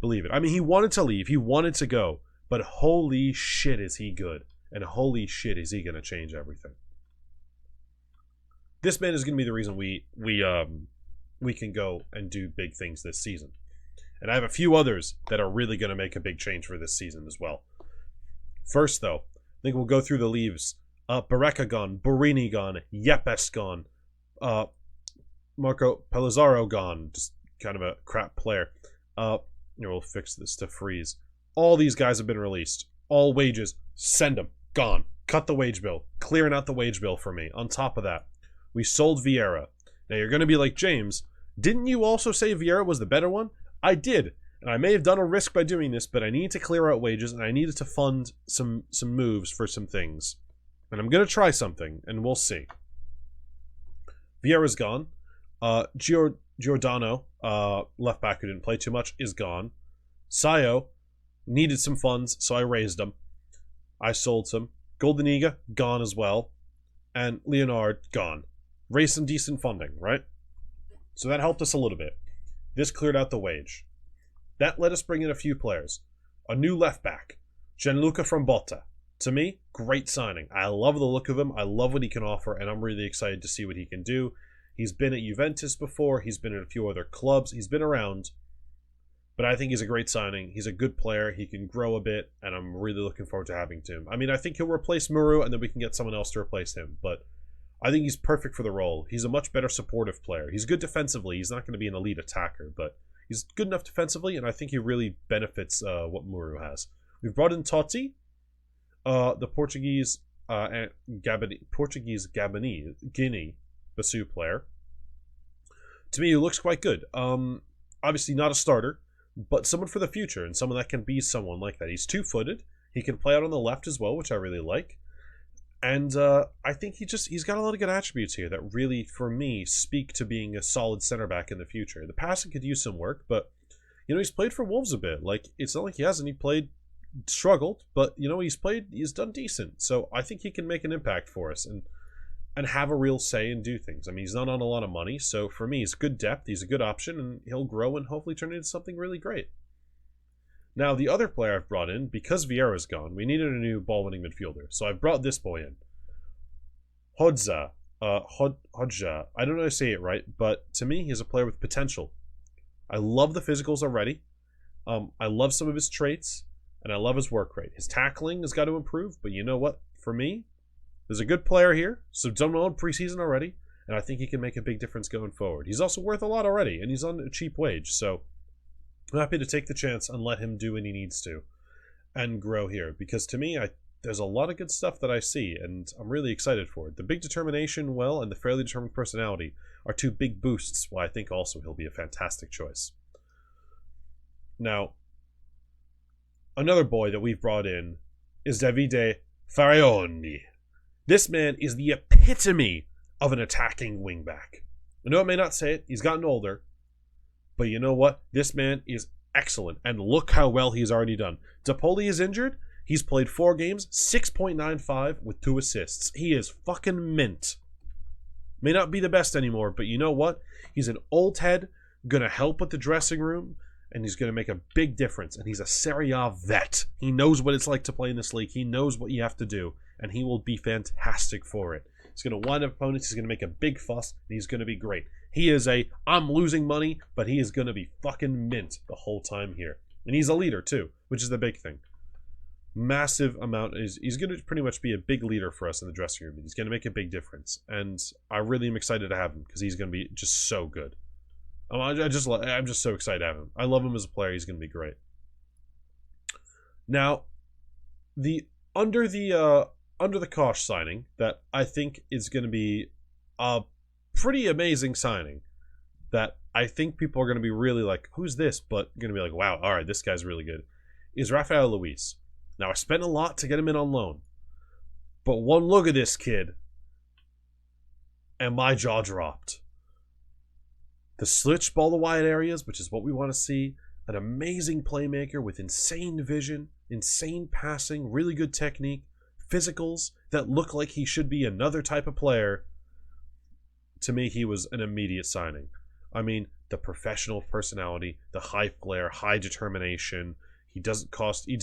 it. I mean, he wanted to leave. He wanted to go. But holy shit is he good. And holy shit is he going to change everything. This man is going to be the reason we can go and do big things this season. And I have a few others that are really going to make a big change for this season as well. First, though, I think we'll go through the leaves. Barreca gone, Borini gone, Yepes gone, Marco Pellizzaro gone, just kind of a crap player. Here, we'll fix this to freeze. All these guys have been released. All wages, send them. Gone. Cut the wage bill. Clearing out the wage bill for me. On top of that, we sold Vieira. Now, you're going to be like, James, didn't you also say Vieira was the better one? I did, and I may have done a risk by doing this, but I need to clear out wages, and I needed to fund some moves for some things. And I'm going to try something, and we'll see. Vieira's gone. Giordano, left back who didn't play too much, is gone. Sayo needed some funds, so I raised him. I sold some. Goldeniga, gone as well. And Leonard, gone. Raised some decent funding, right? So that helped us a little bit. This cleared out the wage. That let us bring in a few players. A new left back, Gianluca from Botta. To me, great signing. I love the look of him. I love what he can offer, and I'm really excited to see what he can do. He's been at Juventus before. He's been at a few other clubs. He's been around. But I think he's a great signing. He's a good player. He can grow a bit, and I'm really looking forward to having him. I mean, I think he'll replace Muru, and then we can get someone else to replace him. But I think he's perfect for the role. He's a much better supportive player. He's good defensively. He's not going to be an elite attacker, but he's good enough defensively, and I think he really benefits what Muru has. We've brought in Totti, the Portuguese Guinea Basu player. To me, he looks quite good. Obviously not a starter, but someone for the future, and someone that can be someone like that. He's two-footed. He can play out on the left as well, which I really like. And I think he's got a lot of good attributes here that really, for me, speak to being a solid center back in the future. The passing could use some work, but he's played for Wolves a bit. Like, it's not like he hasn't. He struggled, but he's done decent. So I think he can make an impact for us and have a real say and do things. I mean, he's not on a lot of money, so for me, he's good depth. He's a good option, and he'll grow and hopefully turn into something really great. Now, the other player I've brought in, because Vieira's gone, we needed a new ball-winning midfielder. So I've brought this boy in. Hodja. Hodja. I don't know how to say it right, but to me, he's a player with potential. I love the physicals already. I love some of his traits, and I love his work rate. His tackling has got to improve, but you know what? For me, there's a good player here, so done well in preseason already, and I think he can make a big difference going forward. He's also worth a lot already, and he's on a cheap wage, so I'm happy to take the chance and let him do what he needs to and grow here, because to me, there's a lot of good stuff that I see, and I'm really excited for it. The big determination, and the fairly determined personality are two big boosts, why I think also he'll be a fantastic choice. Now, another boy that we've brought in is Davide Faraoni. This man is the epitome of an attacking wingback. I know I may not say it, he's gotten older, but you know what? This man is excellent, and look how well he's already done. DePoli is injured. He's played 4 games, 6.95 with 2 assists. He is fucking mint. May not be the best anymore, but you know what? He's an old head, gonna help with the dressing room, and he's gonna make a big difference. And he's a Serie A vet. He knows what it's like to play in this league. He knows what you have to do, and he will be fantastic for it. He's gonna wind up opponents. He's gonna make a big fuss, and he's gonna be great. He is I'm losing money, but he is gonna be fucking mint the whole time here. And he's a leader too, which is the big thing. Massive amount. He's going to pretty much be a big leader for us in the dressing room. He's going to make a big difference, and I really am excited to have him because he's going to be just so good. I'm just so excited to have him. I love him as a player. He's going to be great. Now, under the Kosh signing that I think is going to be a pretty amazing signing that I think people are going to be really like, who's this? But going to be like, wow, all right, this guy's really good. Is Rafael Luis. Now, I spent a lot to get him in on loan. But one look at this kid, and my jaw dropped. The switch ball to wide areas, which is what we want to see. An amazing playmaker with insane vision, insane passing, really good technique, physicals that look like he should be another type of player. To me, he was an immediate signing. I mean, the professional personality, the high flair, high determination. He does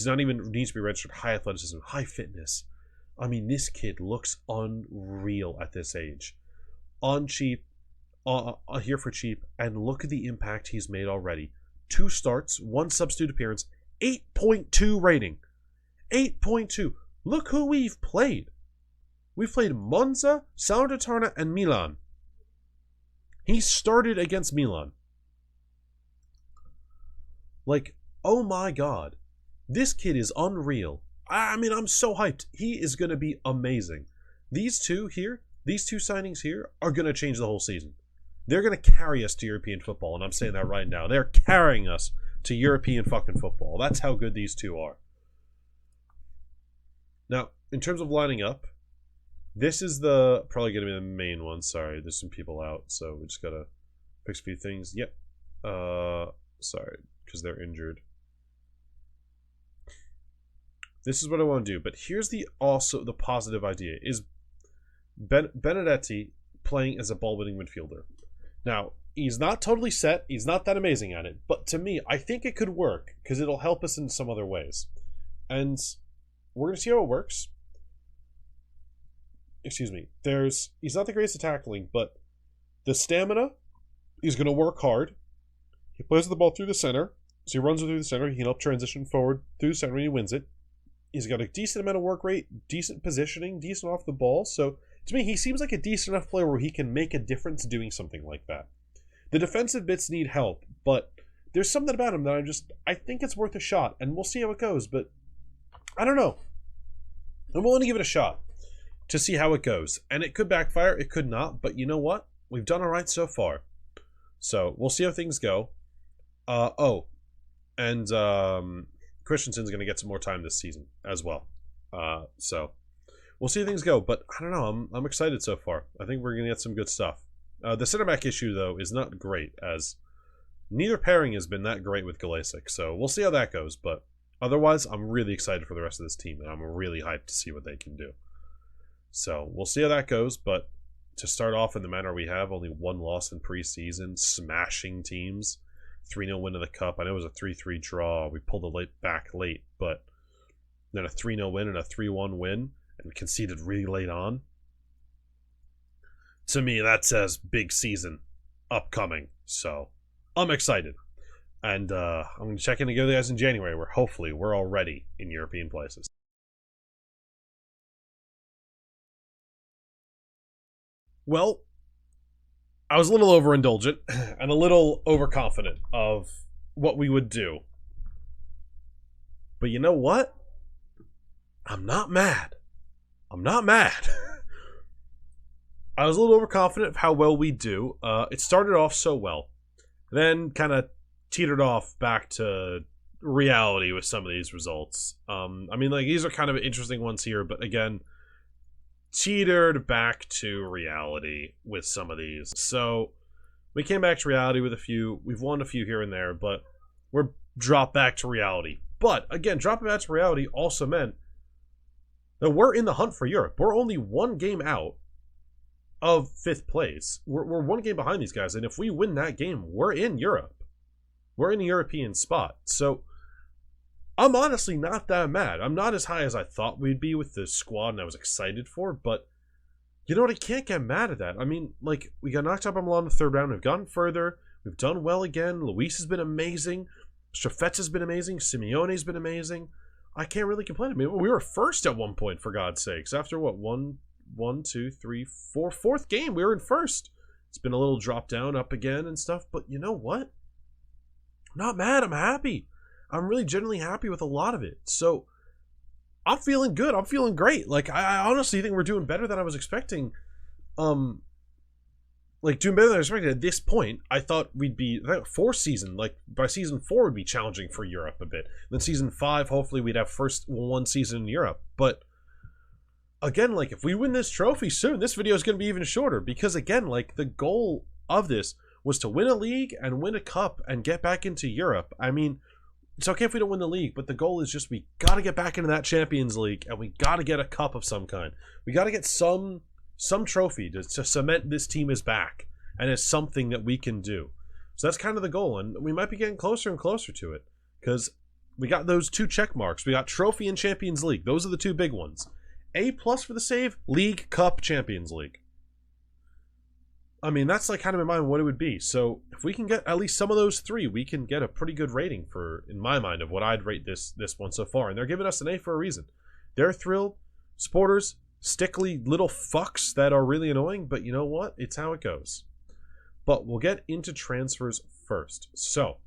not even need to be registered. High athleticism, high fitness. I mean, this kid looks unreal at this age. On cheap, here for cheap, and look at the impact he's made already. 2 starts, 1 substitute appearance, 8.2 rating. 8.2. Look who we've played. We've played Monza, Salernitana, and Milan. He started against Milan. Like, oh my god. This kid is unreal. I mean, I'm so hyped. He is going to be amazing. These two signings here are going to change the whole season. They're going to carry us to European football, and I'm saying that right now. They're carrying us to European fucking football. That's how good these two are. Now, in terms of lining up, this is probably going to be the main one. Sorry, there's some people out, so we just got to Fix a few things. Yep. Sorry, because they're injured. This is what I want to do. But here's the positive idea is Benedetti playing as a ball-winning midfielder. Now, he's not totally set. He's not that amazing at it. But to me, I think it could work because it'll help us in some other ways. And we're going to see how it works. Excuse me. He's not the greatest at tackling, but the stamina, he's going to work hard. He plays the ball through the center. So he runs it through the center. He can help transition forward through the center when he wins it. He's got a decent amount of work rate, decent positioning, decent off the ball. So to me, he seems like a decent enough player where he can make a difference doing something like that. The defensive bits need help, but there's something about him that I think it's worth a shot, and we'll see how it goes, but I don't know. I'm willing to give it a shot to see how it goes. And it could backfire, it could not, but you know what? We've done all right so far. So we'll see how things go. Christensen's going to get some more time this season as well. So we'll see how things go, but I don't know. I'm excited so far. I think we're going to get some good stuff. The center back issue, though, is not great, as neither pairing has been that great with Galasic. So we'll see how that goes, but otherwise, I'm really excited for the rest of this team, and I'm really hyped to see what they can do. So we'll see how that goes, but to start off in the manner we have, only one loss in preseason, smashing teams, 3-0 win of the Cup. I know it was a 3-3 draw. We pulled back late, but then a 3-0 win and a 3-1 win, and conceded really late on. To me, that says big season upcoming. So I'm excited. And I'm going to check in again with you guys in January, where hopefully we're already in European places. Well, I was a little overindulgent and a little overconfident of what we would do. But you know what? I'm not mad. I'm not mad. I was a little overconfident of how well we do. It started off so well. Then kind of teetered off back to reality with some of these results. These are kind of interesting ones here, but again, teetered back to reality with some of these. So we came back to reality with a few. We've won a few here and there, but we're dropped back to reality. But again, dropping back to reality also meant that we're in the hunt for Europe. We're only one game out of 5th place. We're one game behind these guys, and if we win that game, we're in Europe. We're in a European spot. So I'm honestly not that mad. I'm not as high as I thought we'd be with the squad and I was excited for, but you know what? I can't get mad at that. I mean, like, we got knocked out by Milan in the 3rd round. We've gotten further. We've done well again. Luis has been amazing. Strafetz has been amazing. Simeone's been amazing. I can't really complain. I mean, we were first at one point, for God's sakes. After what, 4th game, we were in first. It's been a little drop down, up again and stuff, but you know what? I'm not mad. I'm happy. I'm really genuinely happy with a lot of it. So I'm feeling good. I'm feeling great. Like, I honestly think we're doing better than I was expecting. Doing better than I expected. At this point, I thought we'd be by season 4 would be challenging for Europe a bit. Then season 5, hopefully we'd have one season in Europe. But again, like, if we win this trophy soon, this video is going to be even shorter, because again, like, the goal of this was to win a league and win a cup and get back into Europe. I mean, it's okay if we don't win the league, but the goal is just we got to get back into that Champions League, and we got to get a cup of some kind. We got to get some trophy to cement this team is back and it's something that we can do. So that's kind of the goal, and we might be getting closer and closer to it, because we got those 2 check marks. We got trophy and Champions League. Those are the 2 big ones. A+ for the save, League, Cup, Champions League. I mean, that's like kind of in mind what it would be. So if we can get at least some of those 3, we can get a pretty good rating for, in my mind, of what I'd rate this one so far. And they're giving us an A for a reason. They're thrilled. Supporters, stickly little fucks that are really annoying, but you know what? It's how it goes. But we'll get into transfers first. So,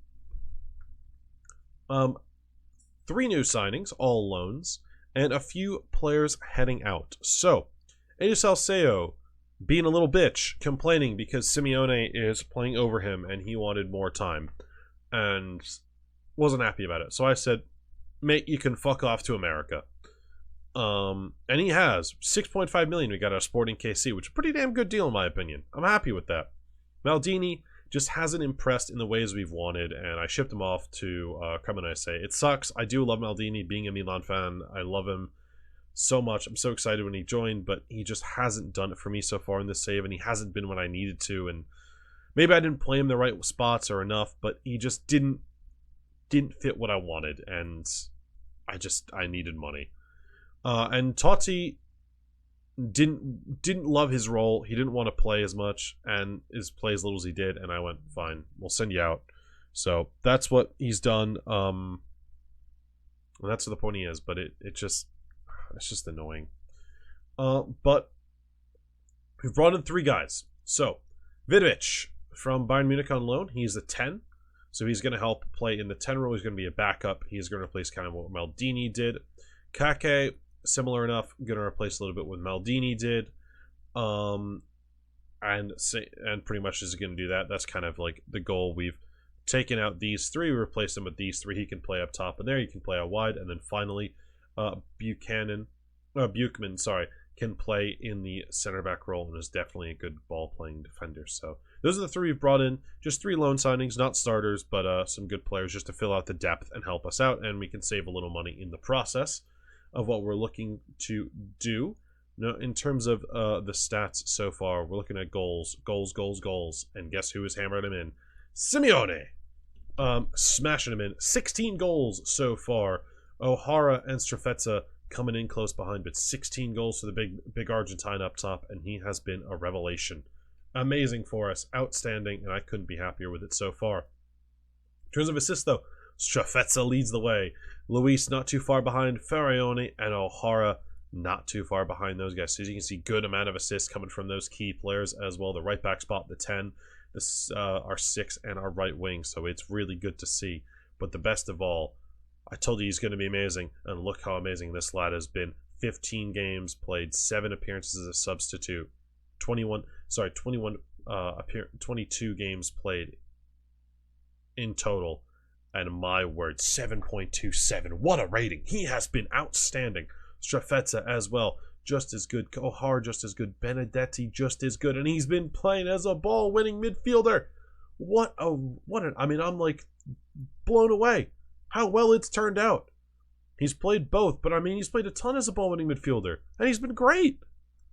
3 new signings, all loans, and a few players heading out. So, Edu Salceo being a little bitch, complaining because Simeone is playing over him and he wanted more time and wasn't happy about it. So I said, mate, you can fuck off to America. And he has. 6.5 million we got out of Sporting KC, which is a pretty damn good deal in my opinion. I'm happy with that. Maldini, just hasn't impressed in the ways we've wanted, and I shipped him off to Cremonese. It sucks. I do love Maldini. Being a Milan fan, I love him so much. I'm so excited when he joined, but he just hasn't done it for me so far in this save, and he hasn't been when I needed to. And maybe I didn't play him the right spots or enough, but he just didn't fit what I wanted, and I needed money. And Totti didn't love his role. He didn't want to play as much and play as little as he did, and I went, fine, we'll send you out. So that's what he's done. And that's the point he is, but it's just annoying. But we've brought in 3 guys. So Vidovic from Bayern Munich on loan. He's a 10. So he's going to help play in the 10 role. He's going to be a backup. He's going to replace kind of what Maldini did. Kake, similar enough, going to replace a little bit what Maldini did. And pretty much is going to do that. That's kind of like the goal. We've taken out these 3, replaced them with these 3. He can play up top and there. He can play out wide. And then finally, Buchman, can play in the center back role and is definitely a good ball playing defender. So those are the 3 we've brought in. Just 3 loan signings, not starters, but some good players just to fill out the depth and help us out, and we can save a little money in the process of what we're looking to do. Now, in terms of the stats so far, we're looking at goals, and guess who has hammered him in? Simeone, smashing him in. 16 goals so far. O'Hara and Strafezza coming in close behind, but 16 goals for the big Argentine up top, and he has been a revelation. Amazing for us, outstanding, and I couldn't be happier with it so far. In terms of assists, though, Strafezza leads the way. Luis not too far behind, Faraone and O'Hara not too far behind those guys. So as you can see, good amount of assists coming from those key players as well. The right back spot, the 10, our 6, and our right wing. So it's really good to see. But the best of all, I told you he's going to be amazing, and look how amazing this lad has been. 15 games played, 7 appearances as a substitute, 22 games played in total, and my word, 7.27. What a rating. He has been outstanding. Strafezza as well, just as good. O'Hara just as good. Benedetti just as good, and he's been playing as a ball-winning midfielder. I'm like blown away how well it's turned out. He's played both, but he's played a ton as a ball-winning midfielder, and he's been great.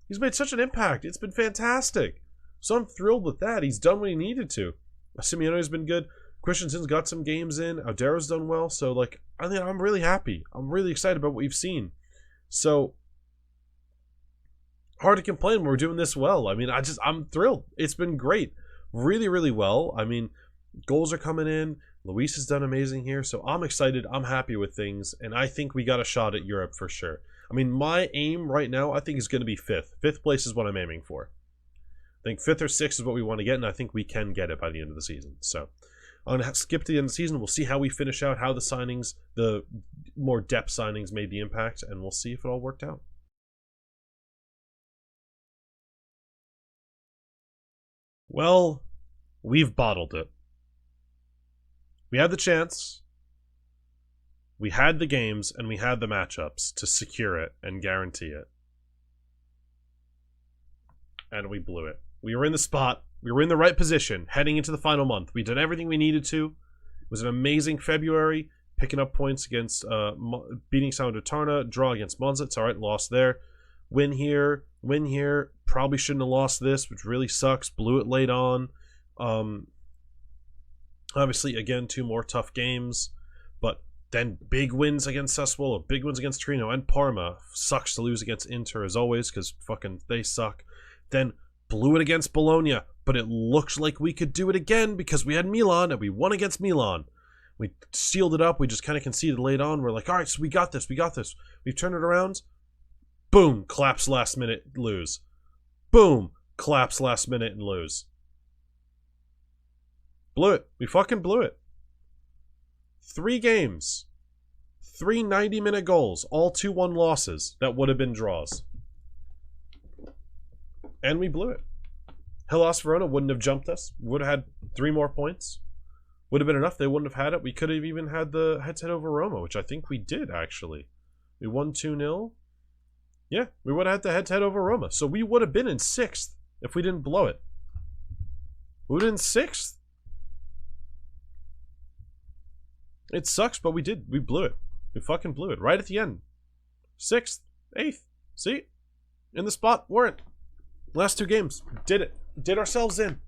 He's made such an impact. It's been fantastic. So I'm thrilled with that. He's done what he needed to. Simeone's been good. Christensen's got some games in. Aldero's done well. So, I'm really happy. I'm really excited about what we've seen. So, hard to complain when we're doing this well. I'm thrilled. It's been great. Really, really well. Goals are coming in. Luis has done amazing here. So, I'm excited. I'm happy with things. And I think we got a shot at Europe for sure. My aim right now, I think, is going to be 5th. 5th place is what I'm aiming for. I think 5th or 6th is what we want to get, and I think we can get it by the end of the season. So I'm going to skip to the end of the season. We'll see how we finish out, how the signings, the more depth signings made the impact, and we'll see if it all worked out. Well, we've bottled it. We had the chance. We had the games, and we had the matchups to secure it and guarantee it. And we blew it. We were in the spot. We were in the right position heading into the final month. We did everything we needed to. It was an amazing February, picking up points against beating Sampdoria, draw against Monza. It's all right, lost there. Win here. Probably shouldn't have lost this, which really sucks. Blew it late on. Obviously, again, 2 more tough games. But then big wins against Sassuolo, big wins against Torino and Parma. Sucks to lose against Inter as always because fucking they suck. Then blew it against Bologna, but it looks like we could do it again because we had Milan and we won against Milan. We sealed it up. We just kind of conceded late on. We're like, all right, so we got this. We've turned it around. Boom, collapse last minute, lose. Boom, collapse last minute and lose. Blew it. We fucking blew it. 3 games. 3 90-minute goals. All 2-1 losses that would have been draws. And we blew it. Hellas Verona wouldn't have jumped us. Would have had 3 more points. Would have been enough. They wouldn't have had it. We could have even had the head-to-head over Roma, which I think we did, actually. We won 2-0. Yeah, we would have had the head-to-head over Roma. So we would have been in 6th if we didn't blow it. We would have been in 6th. It sucks, but we did. We blew it. We fucking blew it right at the end. 6th, 8th. See? In the spot we're in. Last 2 games. Did it. Did ourselves in.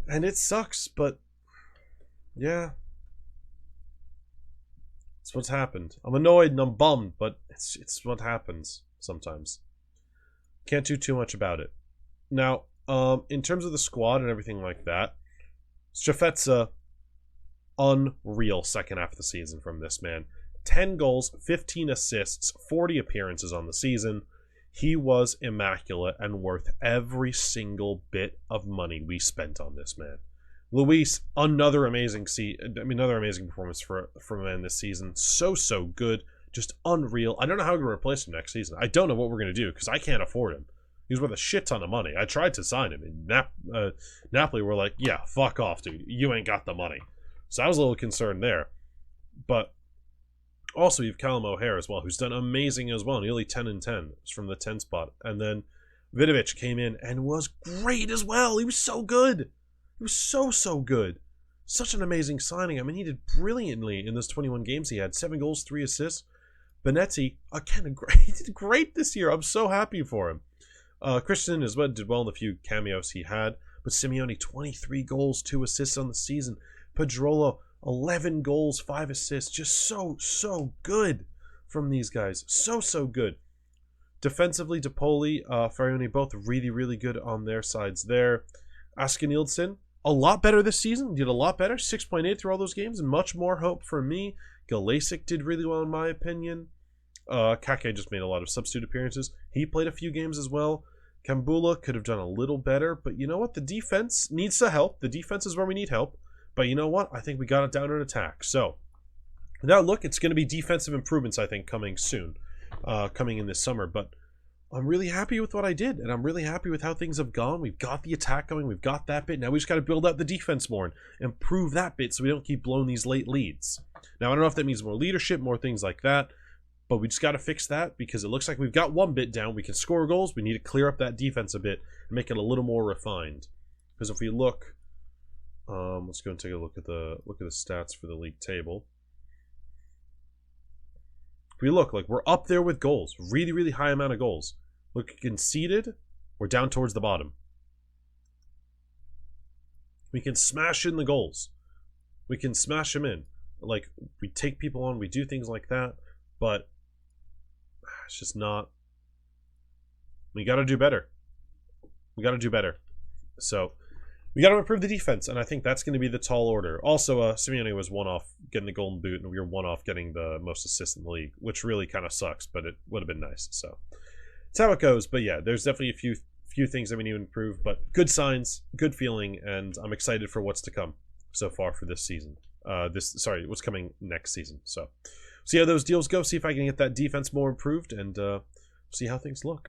And it sucks, but yeah. It's what's happened. I'm annoyed and I'm bummed, but it's what happens sometimes. Can't do too much about it. Now, in terms of the squad and everything like that, Scudetto, unreal second half of the season from this man. 10 goals, 15 assists, 40 appearances on the season. He was immaculate and worth every single bit of money we spent on this man. Luis, another amazing performance for a man this season. So good, just unreal. I don't know how we're going to replace him next season. I don't know what we're going to do because I can't afford him. He's worth a shit ton of money. I tried to sign him, and Napoli were like, yeah, fuck off, dude. You ain't got the money. So I was a little concerned there. But also, you have Callum O'Hare as well, who's done amazing as well, nearly 10 and 10 from the 10 spot. And then Vidovic came in and was great as well. He was so good. He was so good. Such an amazing signing. I mean, he did brilliantly in those 21 games he had. 7 goals, 3 assists. Benetti, again, he did great this year. I'm so happy for him. Christian as well did well in the few cameos he had. But Simeone, 23 goals, 2 assists on the season. Pedrolo, 11 goals, 5 assists. Just so good from these guys. So good. Defensively, DePoli, Farioni, both really good on their sides there. Askenildsen, a lot better this season. Did a lot better. 6.8 through all those games. And much more hope for me. Galasic did really well in my opinion. Kake just made a lot of substitute appearances. He played a few games as well. Kambula could have done a little better. But you know what? The defense needs to help. The defense is where we need help. But you know what? I think we got it down in attack. So, now look, it's going to be defensive improvements, I think, coming soon. Coming in this summer. But I'm really happy with what I did. And I'm really happy with how things have gone. We've got the attack going. We've got that bit. Now we just got to build out the defense more and improve that bit so we don't keep blowing these late leads. Now, I don't know if that means more leadership, more things like that. But we just got to fix that because it looks like we've got one bit down. We can score goals. We need to clear up that defense a bit and make it a little more refined. Because if we look, let's go and take a look at the stats for the league table. If we look, like we're up there with goals, really high amount of goals. Look, conceded, we're down towards the bottom. We can smash in the goals. We can smash them in. Like we take people on, we do things like that, but it's just not. We got to do better. So we got to improve the defense, and I think that's going to be the tall order. Also, Simeone was one off getting the golden boot, and we were one off getting the most assists in the league, which really kind of sucks, but it would have been nice. So it's how it goes. But yeah, there's definitely a few things that we need to improve, but good signs, good feeling, and I'm excited for what's to come so far for this season. What's coming next season. So see how those deals go, see if I can get that defense more improved, and see how things look.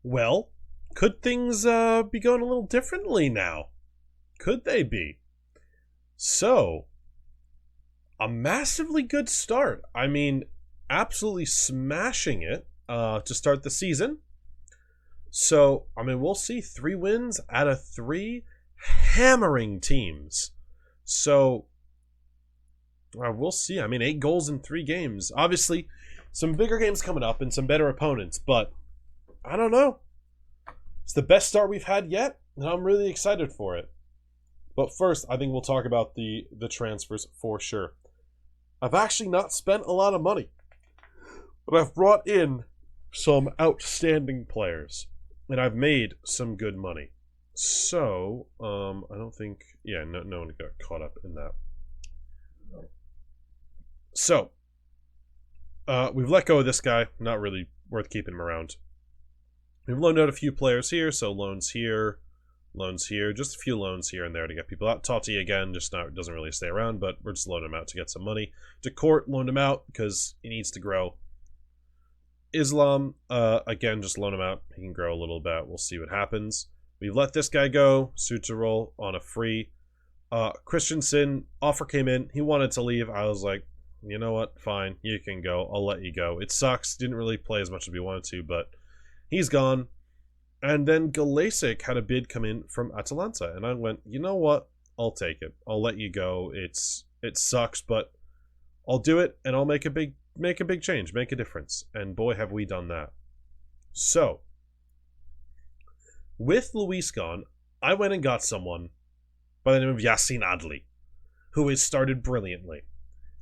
Well, could things be going a little differently now? Could they be? So, a massively good start. I mean, absolutely smashing it to start the season. So, I mean, we'll see 3 wins out of 3 hammering teams. So, we'll see. I mean, 8 goals in 3 games. Obviously, some bigger games coming up and some better opponents, but I don't know. It's the best start we've had yet, and I'm really excited for it. But first, I think we'll talk about the transfers for sure. I've actually not spent a lot of money, but I've brought in some outstanding players. And I've made some good money. So, I don't think... Yeah, no one got caught up in that. So, we've let go of this guy. Not really worth keeping him around. We've loaned out a few players here. So, loans here. Just a few loans here and there to get people out. Totti, again, doesn't really stay around. But we're just loaning him out to get some money. DeCourt loaned him out because he needs to grow. Islam, again, just loan him out. He can grow a little bit. We'll see what happens. We've let this guy go. Suterol on a free. Christensen, offer came in. He wanted to leave. I was like, you know what? Fine. You can go. I'll let you go. It sucks. Didn't really play as much as we wanted to, but he's gone. And then Galasic had a bid come in from Atalanta, and I went, you know what? I'll take it. I'll let you go. It sucks, but I'll do it, and I'll make a big change, make a difference. And boy, have we done that. So, with Luis gone, I went and got someone by the name of Yacine Adli, who has started brilliantly.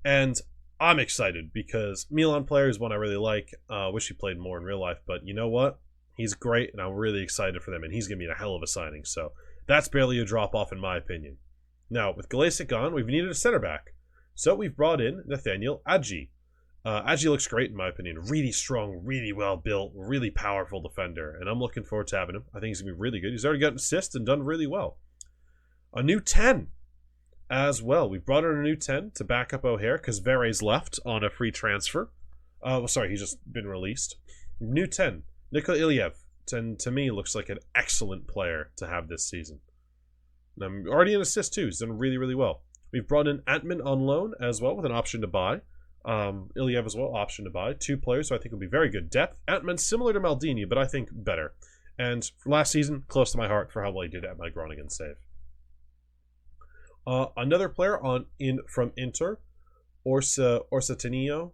And I'm excited because Milan player is one I really like. Wish he played more in real life, but you know what? He's great, and I'm really excited for them, and he's going to be a hell of a signing. So that's barely a drop-off in my opinion. Now, with Galasic gone, we've needed a center back. So we've brought in Nathaniel Adji. Adji looks great in my opinion. Really strong, really well built, really powerful defender, and I'm looking forward to having him. I think he's going to be really good. He's already got assists and done really well. A new 10 as well. We've brought in a new 10 to back up O'Hare because Vere's left on a free transfer. Sorry, he's just been released. New 10. Nikola Iliev, to me, looks like an excellent player to have this season. And I'm already an assist too. He's done really, really well. We've brought in Antman on loan as well with an option to buy. Iliev as well, option to buy. 2 players who I think will be very good depth. Antman similar to Maldini, but I think better. And for last season, close to my heart for how well he did at my Groningen save. Another player from Inter, Orsatinio,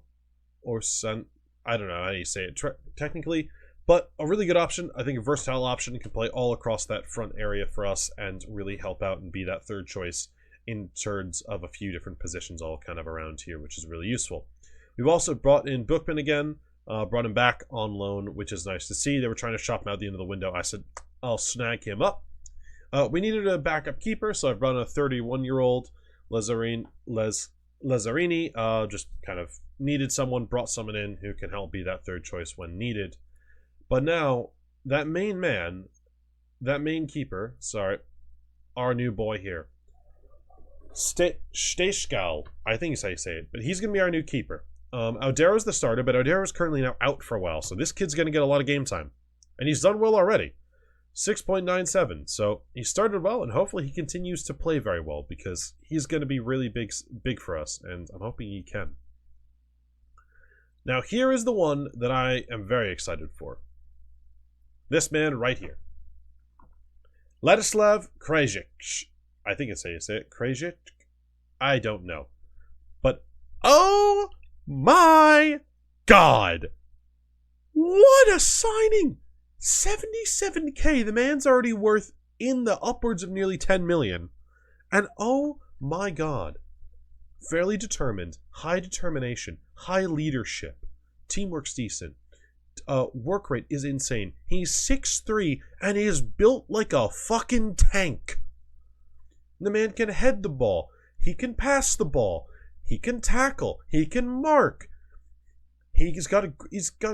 I don't know how you say it technically. But a really good option. I think a versatile option can play all across that front area for us and really help out and be that third choice in terms of a few different positions all kind of around here, which is really useful. We've also brought in Bookman again, brought him back on loan, which is nice to see. They were trying to shop him out at the end of the window. I said, I'll snag him up. We needed a backup keeper, so I've brought in a 31-year-old Lazzarini. Just kind of needed someone, brought someone in who can help be that third choice when needed. But now, that main keeper, our new boy here, Stejskal, I think is how you say it, but he's going to be our new keeper. Audero's the starter, but Audero's currently now out for a while, so this kid's going to get a lot of game time. And he's done well already. 6.97, so he started well, and hopefully he continues to play very well, because he's going to be really big for us, and I'm hoping he can. Now, here is the one that I am very excited for. This man right here. Ladislav Krejcic. I think it's how you say it. Krejcic? I don't know. But, oh my God! What a signing! 77k. The man's already worth in the upwards of nearly 10 million. And oh my God. Fairly determined. High determination. High leadership. Teamwork's decent. Work rate is insane. He's 6'3" and he is built like a fucking tank. The man can head the ball. He can pass the ball. He can tackle. He can mark. He's got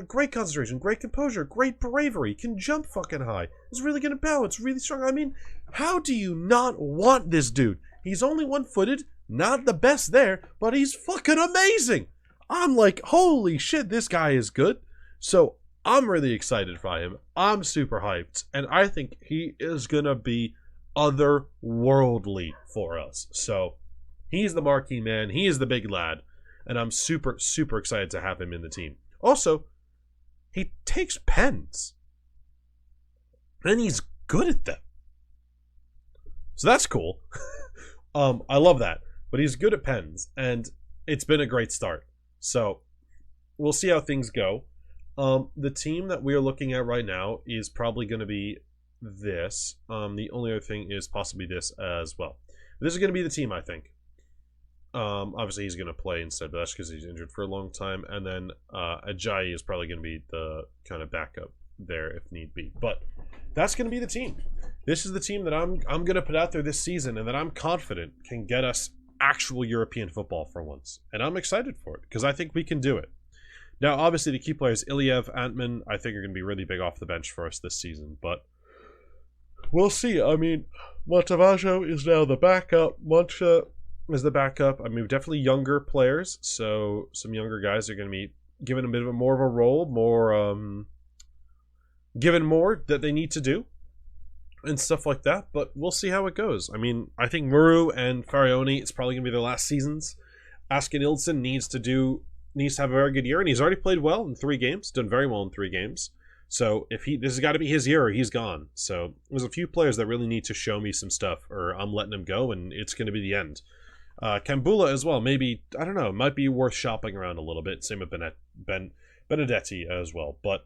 great concentration, great composure, great bravery. He can jump fucking high. He's really going to balance, really strong. I mean, how do you not want this dude? He's only one-footed, not the best there, but he's fucking amazing. I'm like, holy shit, this guy is good. So I'm really excited for him. I'm super hyped. And I think he is going to be otherworldly for us. So he's the marquee man. He is the big lad. And I'm super, super excited to have him in the team. Also, he takes pens. And he's good at them. So that's cool. I love that. But he's good at pens. And it's been a great start. So we'll see how things go. The team that we are looking at right now is probably going to be this. The only other thing is possibly this as well. This is going to be the team, I think. Obviously, he's going to play instead, but that's because he's injured for a long time. And then Ajayi is probably going to be the kind of backup there if need be. But that's going to be the team. This is the team that I'm going to put out there this season and that I'm confident can get us actual European football for once. And I'm excited for it because I think we can do it. Now, obviously, the key players, Iliev, Antman, I think are going to be really big off the bench for us this season. But we'll see. I mean, Montavaggio is now the backup. Moncha is the backup. I mean, definitely younger players. So some younger guys are going to be given a bit of more of a role, given more that they need to do and stuff like that. But we'll see how it goes. I mean, I think Muru and Farioni, it's probably going to be their last seasons. Askin Ilson needs to have a very good year, and he's already played well in 3 games, done very well in 3 games. So if this has got to be his year or he's gone. So there's a few players that really need to show me some stuff, or I'm letting him go, and it's going to be the end. Kambula as well. Maybe, I don't know, it might be worth shopping around a little bit. Same with Benedetti as well. But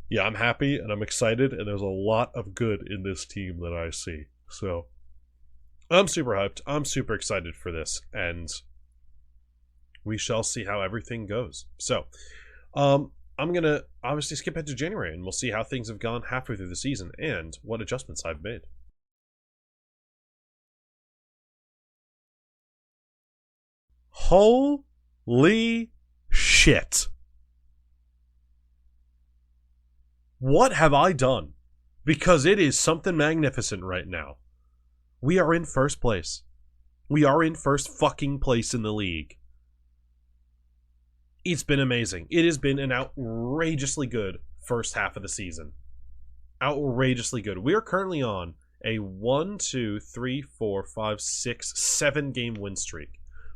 yeah, I'm happy and I'm excited, and there's a lot of good in this team that I see. So I'm super hyped. I'm super excited for this, and we shall see how everything goes. So I'm going to obviously skip ahead to January, and we'll see how things have gone halfway through the season and what adjustments I've made. Holy shit. What have I done? Because it is something magnificent right now. We are in first place. We are in first fucking place in the league. It's been amazing. It has been an outrageously good first half of the season. Outrageously good. We are currently on a 7-game win streak.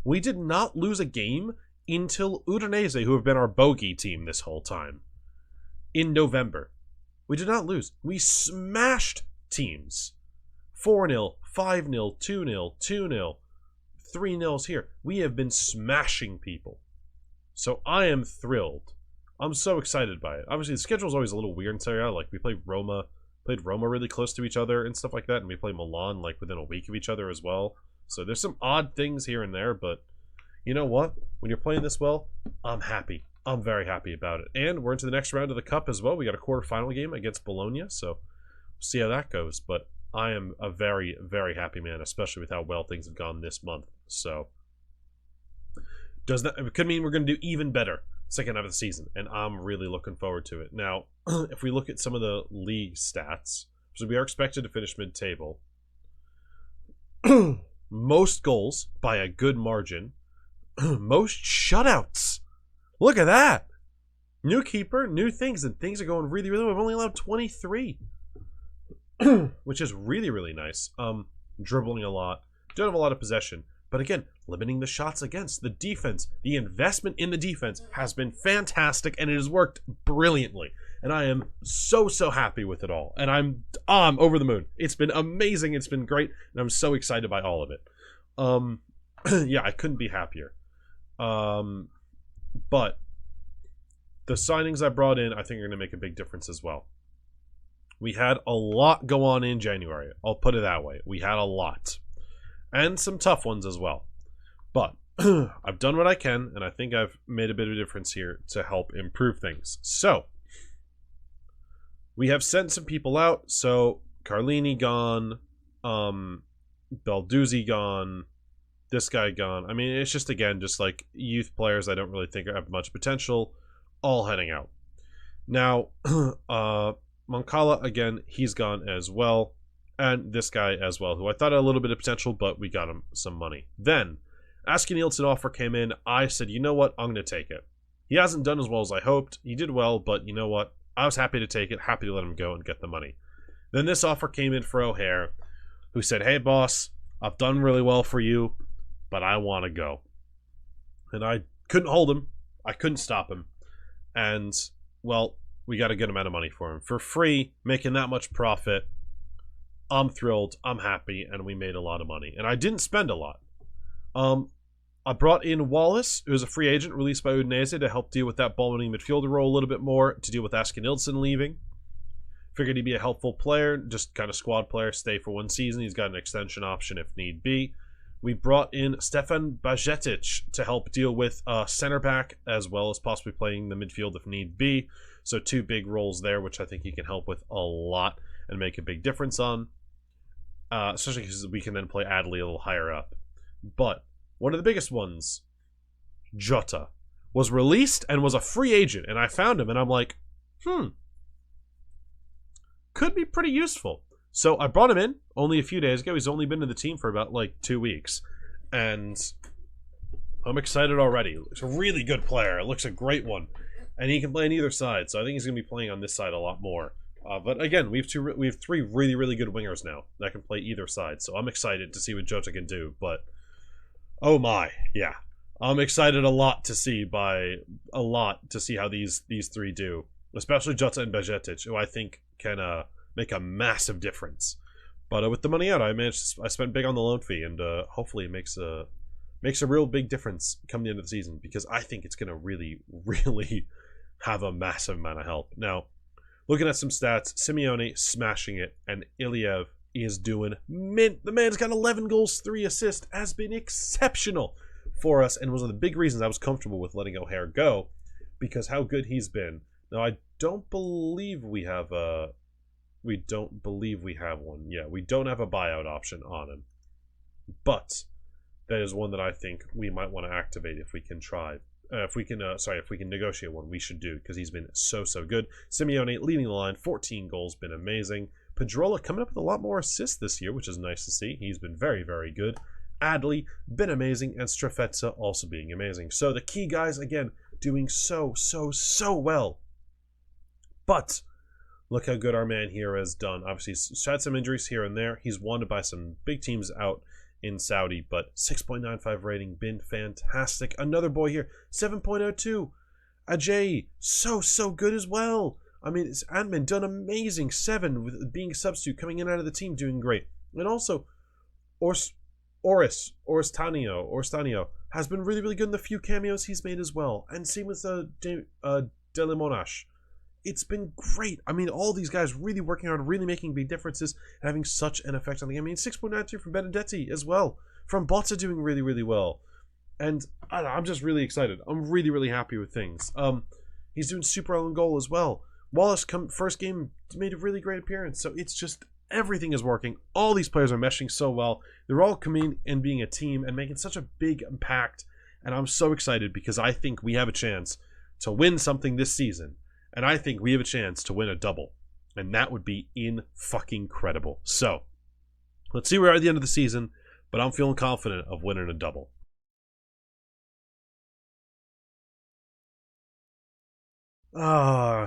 We did not lose a game until Udinese, who have been our bogey team this whole time, in November. We did not lose. We smashed teams. 4-0, 5-0, 2-0, 2-0, 3-0s here. We have been smashing people. So I am thrilled. I'm so excited by it. Obviously, the schedule is always a little weird in Serie A. Like, we played Roma really close to each other and stuff like that, and we played Milan like within a week of each other as well. So there's some odd things here and there, but you know what? When you're playing this well, I'm happy. I'm very happy about it. And we're into the next round of the Cup as well. We got a quarterfinal game against Bologna, so we'll see how that goes. But I am a very, very happy man, especially with how well things have gone this month. So it could mean we're going to do even better second half of the season, and I'm really looking forward to it. Now, if we look at some of the league stats, so we are expected to finish mid-table. Most goals by a good margin. Most shutouts. Look at that. New keeper, new things, and things are going really, really well. We've only allowed 23. Which is really, really nice. Dribbling a lot. Don't have a lot of possession. But again, limiting the shots against. The defense, the investment in the defense has been fantastic, and it has worked brilliantly. And I am so, so happy with it all. And I'm over the moon. It's been amazing. It's been great. And I'm so excited by all of it. Yeah, I couldn't be happier. But the signings I brought in, I think are going to make a big difference as well. We had a lot go on in January. I'll put it that way. We had a lot. And some tough ones as well. But I've done what I can, and I think I've made a bit of a difference here to help improve things. So, we have sent some people out. So, Carlini gone, Balduzzi gone, this guy gone. I mean, it's just, again, just like youth players I don't really think have much potential, all heading out. Now, Moncala, again, he's gone as well. And this guy as well, who I thought had a little bit of potential, but we got him some money. Then, Askin-Nielsen offer came in. I said, you know what? I'm going to take it. He hasn't done as well as I hoped. He did well, but you know what? I was happy to take it, happy to let him go and get the money. Then this offer came in for O'Hare, who said, hey, boss, I've done really well for you, but I want to go. And I couldn't hold him. I couldn't stop him. And, well, we got a good amount of money for him. For free, making that much profit. I'm thrilled, I'm happy, and we made a lot of money. And I didn't spend a lot. I brought in Wallace, who was a free agent released by Udinese to help deal with that ball-winning midfielder role a little bit more, to deal with Askin-Nielsen leaving. Figured he'd be a helpful player, just kind of squad player, stay for one season. He's got an extension option if need be. We brought in Stefan Bajetic to help deal with center back, as well as possibly playing the midfield if need be. So two big roles there, which I think he can help with a lot and make a big difference on. Especially because we can then play Adley a little higher up. But one of the biggest ones, Jota, was released and was a free agent. And I found him and I'm like, could be pretty useful. So I brought him in only a few days ago. He's only been in the team for about like 2 weeks. And I'm excited already. He's a really good player. It looks a great one. And he can play on either side. So I think he's going to be playing on this side a lot more. But again, we have three really, really good wingers now that can play either side. So I'm excited to see what Jota can do. But, oh my, yeah. I'm excited to see how these three do. especially Jota and Bajcetic, who I think can make a massive difference. But with the money out, I spent big on the loan fee, and hopefully it makes a real big difference come the end of the season, because I think it's going to really, really have a massive amount of help. Now, looking at some stats, Simeone smashing it, and Iliev is doing mint. The man's got 11 goals, 3 assists, has been exceptional for us, and was one of the big reasons I was comfortable with letting O'Hare go, because how good he's been. Now, I don't believe we have one. Yeah, we don't have a buyout option on him. But that is one that I think we might want to activate if we can try. If we can negotiate one, we should do, because he's been so good. Simeone leading the line, 14 goals, been amazing. Pedrola coming up with a lot more assists this year, which is nice to see. He's been very, very good. Adley, been amazing, and Strefezza also being amazing. So the key guys, again, doing so well. But look how good our man here has done. Obviously, he's had some injuries here and there. He's wanted by some big teams out in Saudi, but 6.95 rating, been fantastic. Another boy here, 7.02. Ajay, so good as well. I mean, it's Antman done amazing. 7 with being a substitute, coming in out of the team, doing great. And also, Orstanio has been really good in the few cameos he's made as well. And same with Delimonash. It's been great. I mean, all these guys really working hard, really making big differences, and having such an effect on the game. I mean, 6.92 from Benedetti as well. From Botta doing really well. And I don't know, I'm just really excited. I'm really happy with things. He's doing super well in goal as well. Wallace, first game, made a really great appearance. So it's just, everything is working. All these players are meshing so well. They're all coming and being a team and making such a big impact. And I'm so excited, because I think we have a chance to win something this season. And I think we have a chance to win a double. And that would be in-fucking-credible. So, let's see where we are at the end of the season. But I'm feeling confident of winning a double.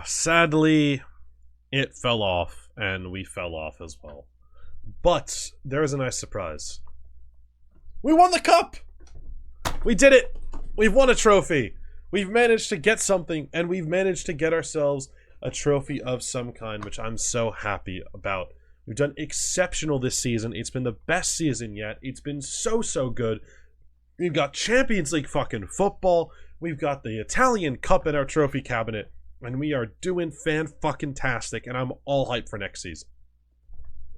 Sadly, it fell off. And we fell off as well. But, there is a nice surprise. We won the cup! We did it! We've won a trophy! We've managed to get something, and we've managed to get ourselves a trophy of some kind, which I'm so happy about. We've done exceptional this season. It's been the best season yet. It's been so good. We've got Champions League fucking football. We've got the Italian Cup in our trophy cabinet, and we are doing fan-fucking-tastic, and I'm all hyped for next season.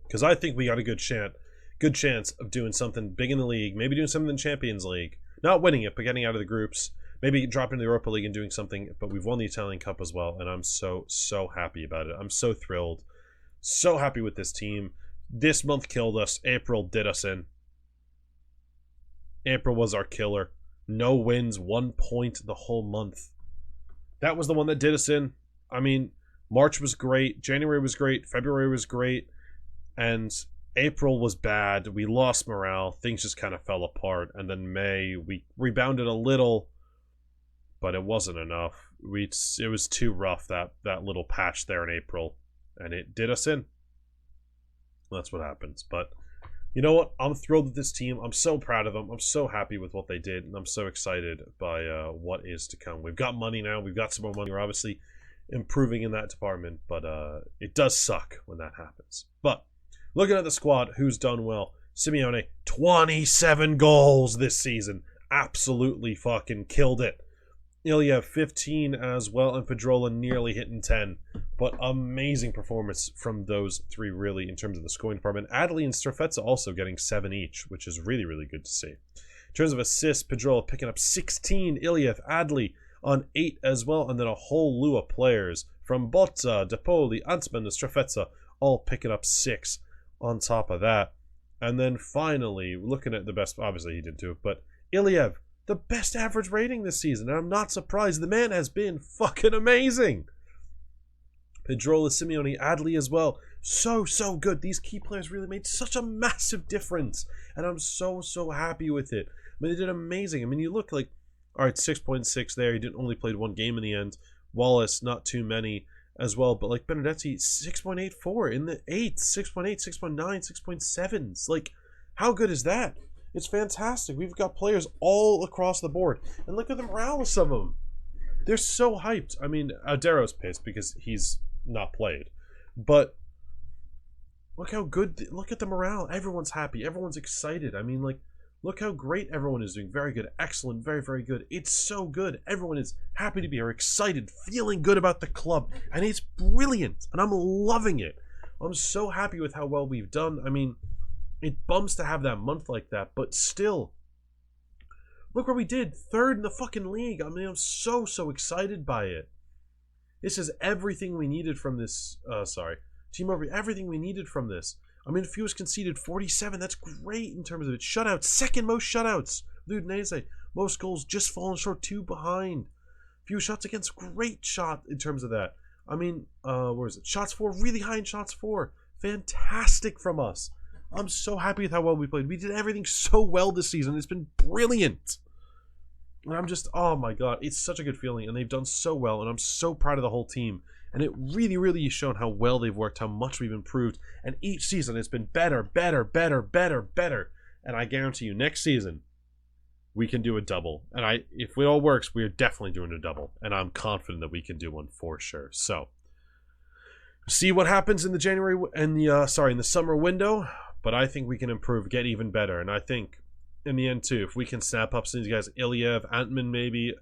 Because I think we got a good chance of doing something big in the league, maybe doing something in the Champions League. Not winning it, but getting out of the groups. Maybe dropping the Europa League and doing something, but we've won the Italian Cup as well, and I'm so happy about it. I'm so thrilled. So happy with this team. This month killed us. April did us in. April was our killer. No wins, 1 point the whole month. That was the one that did us in. I mean, March was great. January was great. February was great. And April was bad. We lost morale. Things just kind of fell apart. And then May, we rebounded a little, but it wasn't enough. It was too rough, that little patch there in April, and it did us in. That's what happens. But you know what? I'm thrilled with this team. I'm so proud of them. I'm so happy with what they did, and I'm so excited by what is to come. We've got money now. We've got some more money. We're obviously improving in that department, but it does suck when that happens. But looking at the squad, who's done well? Simeone, 27 goals this season. Absolutely fucking killed it. Ilya 15 as well, and Pedrola nearly hitting 10. But amazing performance from those three, really, in terms of the scoring department. Adley and Strefezza also getting 7 each, which is really good to see. In terms of assists, Pedrola picking up 16, Iliev, Adley on 8 as well, and then a whole slew of players from Bozza, Depoli, Ansman, and Strefezza all picking up 6 on top of that. And then finally, looking at the best, obviously he didn't do it, but Iliev, the best average rating this season, and I'm not surprised. The man has been fucking amazing. Pedrola, Simeone, Adley as well. So good. These key players really made such a massive difference, and I'm so happy with it. I mean, they did amazing. I mean, you look like, all right, 6.6 there. He didn't only played 1 game in the end. Wallace, not too many as well, but like Benedetti, 6.84 in the 8s, 6.8, 6.9, 6.7s. Like, how good is that? It's fantastic. We've got players all across the board. And look at the morale of some of them. They're so hyped. I mean, Aldero's pissed because he's not played. But look how good, look at the morale. Everyone's happy. Everyone's excited. I mean, like, look how great everyone is doing. Very good. Excellent. Very, very good. It's so good. Everyone is happy to be here, excited, feeling good about the club. And it's brilliant. And I'm loving it. I'm so happy with how well we've done. I mean, it bums to have that month like that, but still, look where we did. 3rd in the fucking league. I mean, I'm so excited by it. This is everything we needed from this. Team over. Everything we needed from this. I mean, Few's conceded 47. That's great in terms of it. Shutouts. 2nd most shutouts. Udinese. Most goals just falling short. 2 behind. Few shots against. Great shot in terms of that. I mean, where is it? Shots for. Really high in shots for. Fantastic from us. I'm so happy with how well we played. We did everything so well this season. It's been brilliant. And I'm just, oh my god, it's such a good feeling. And they've done so well. And I'm so proud of the whole team. And it really has shown how well they've worked, how much we've improved. And each season it's been better. And I guarantee you, next season, we can do a double. And if it all works, we're definitely doing a double. And I'm confident that we can do one for sure. So, see what happens in the summer window. But I think we can improve, get even better. And I think, in the end, too, if we can snap up some of these guys, Iliev, Antman maybe,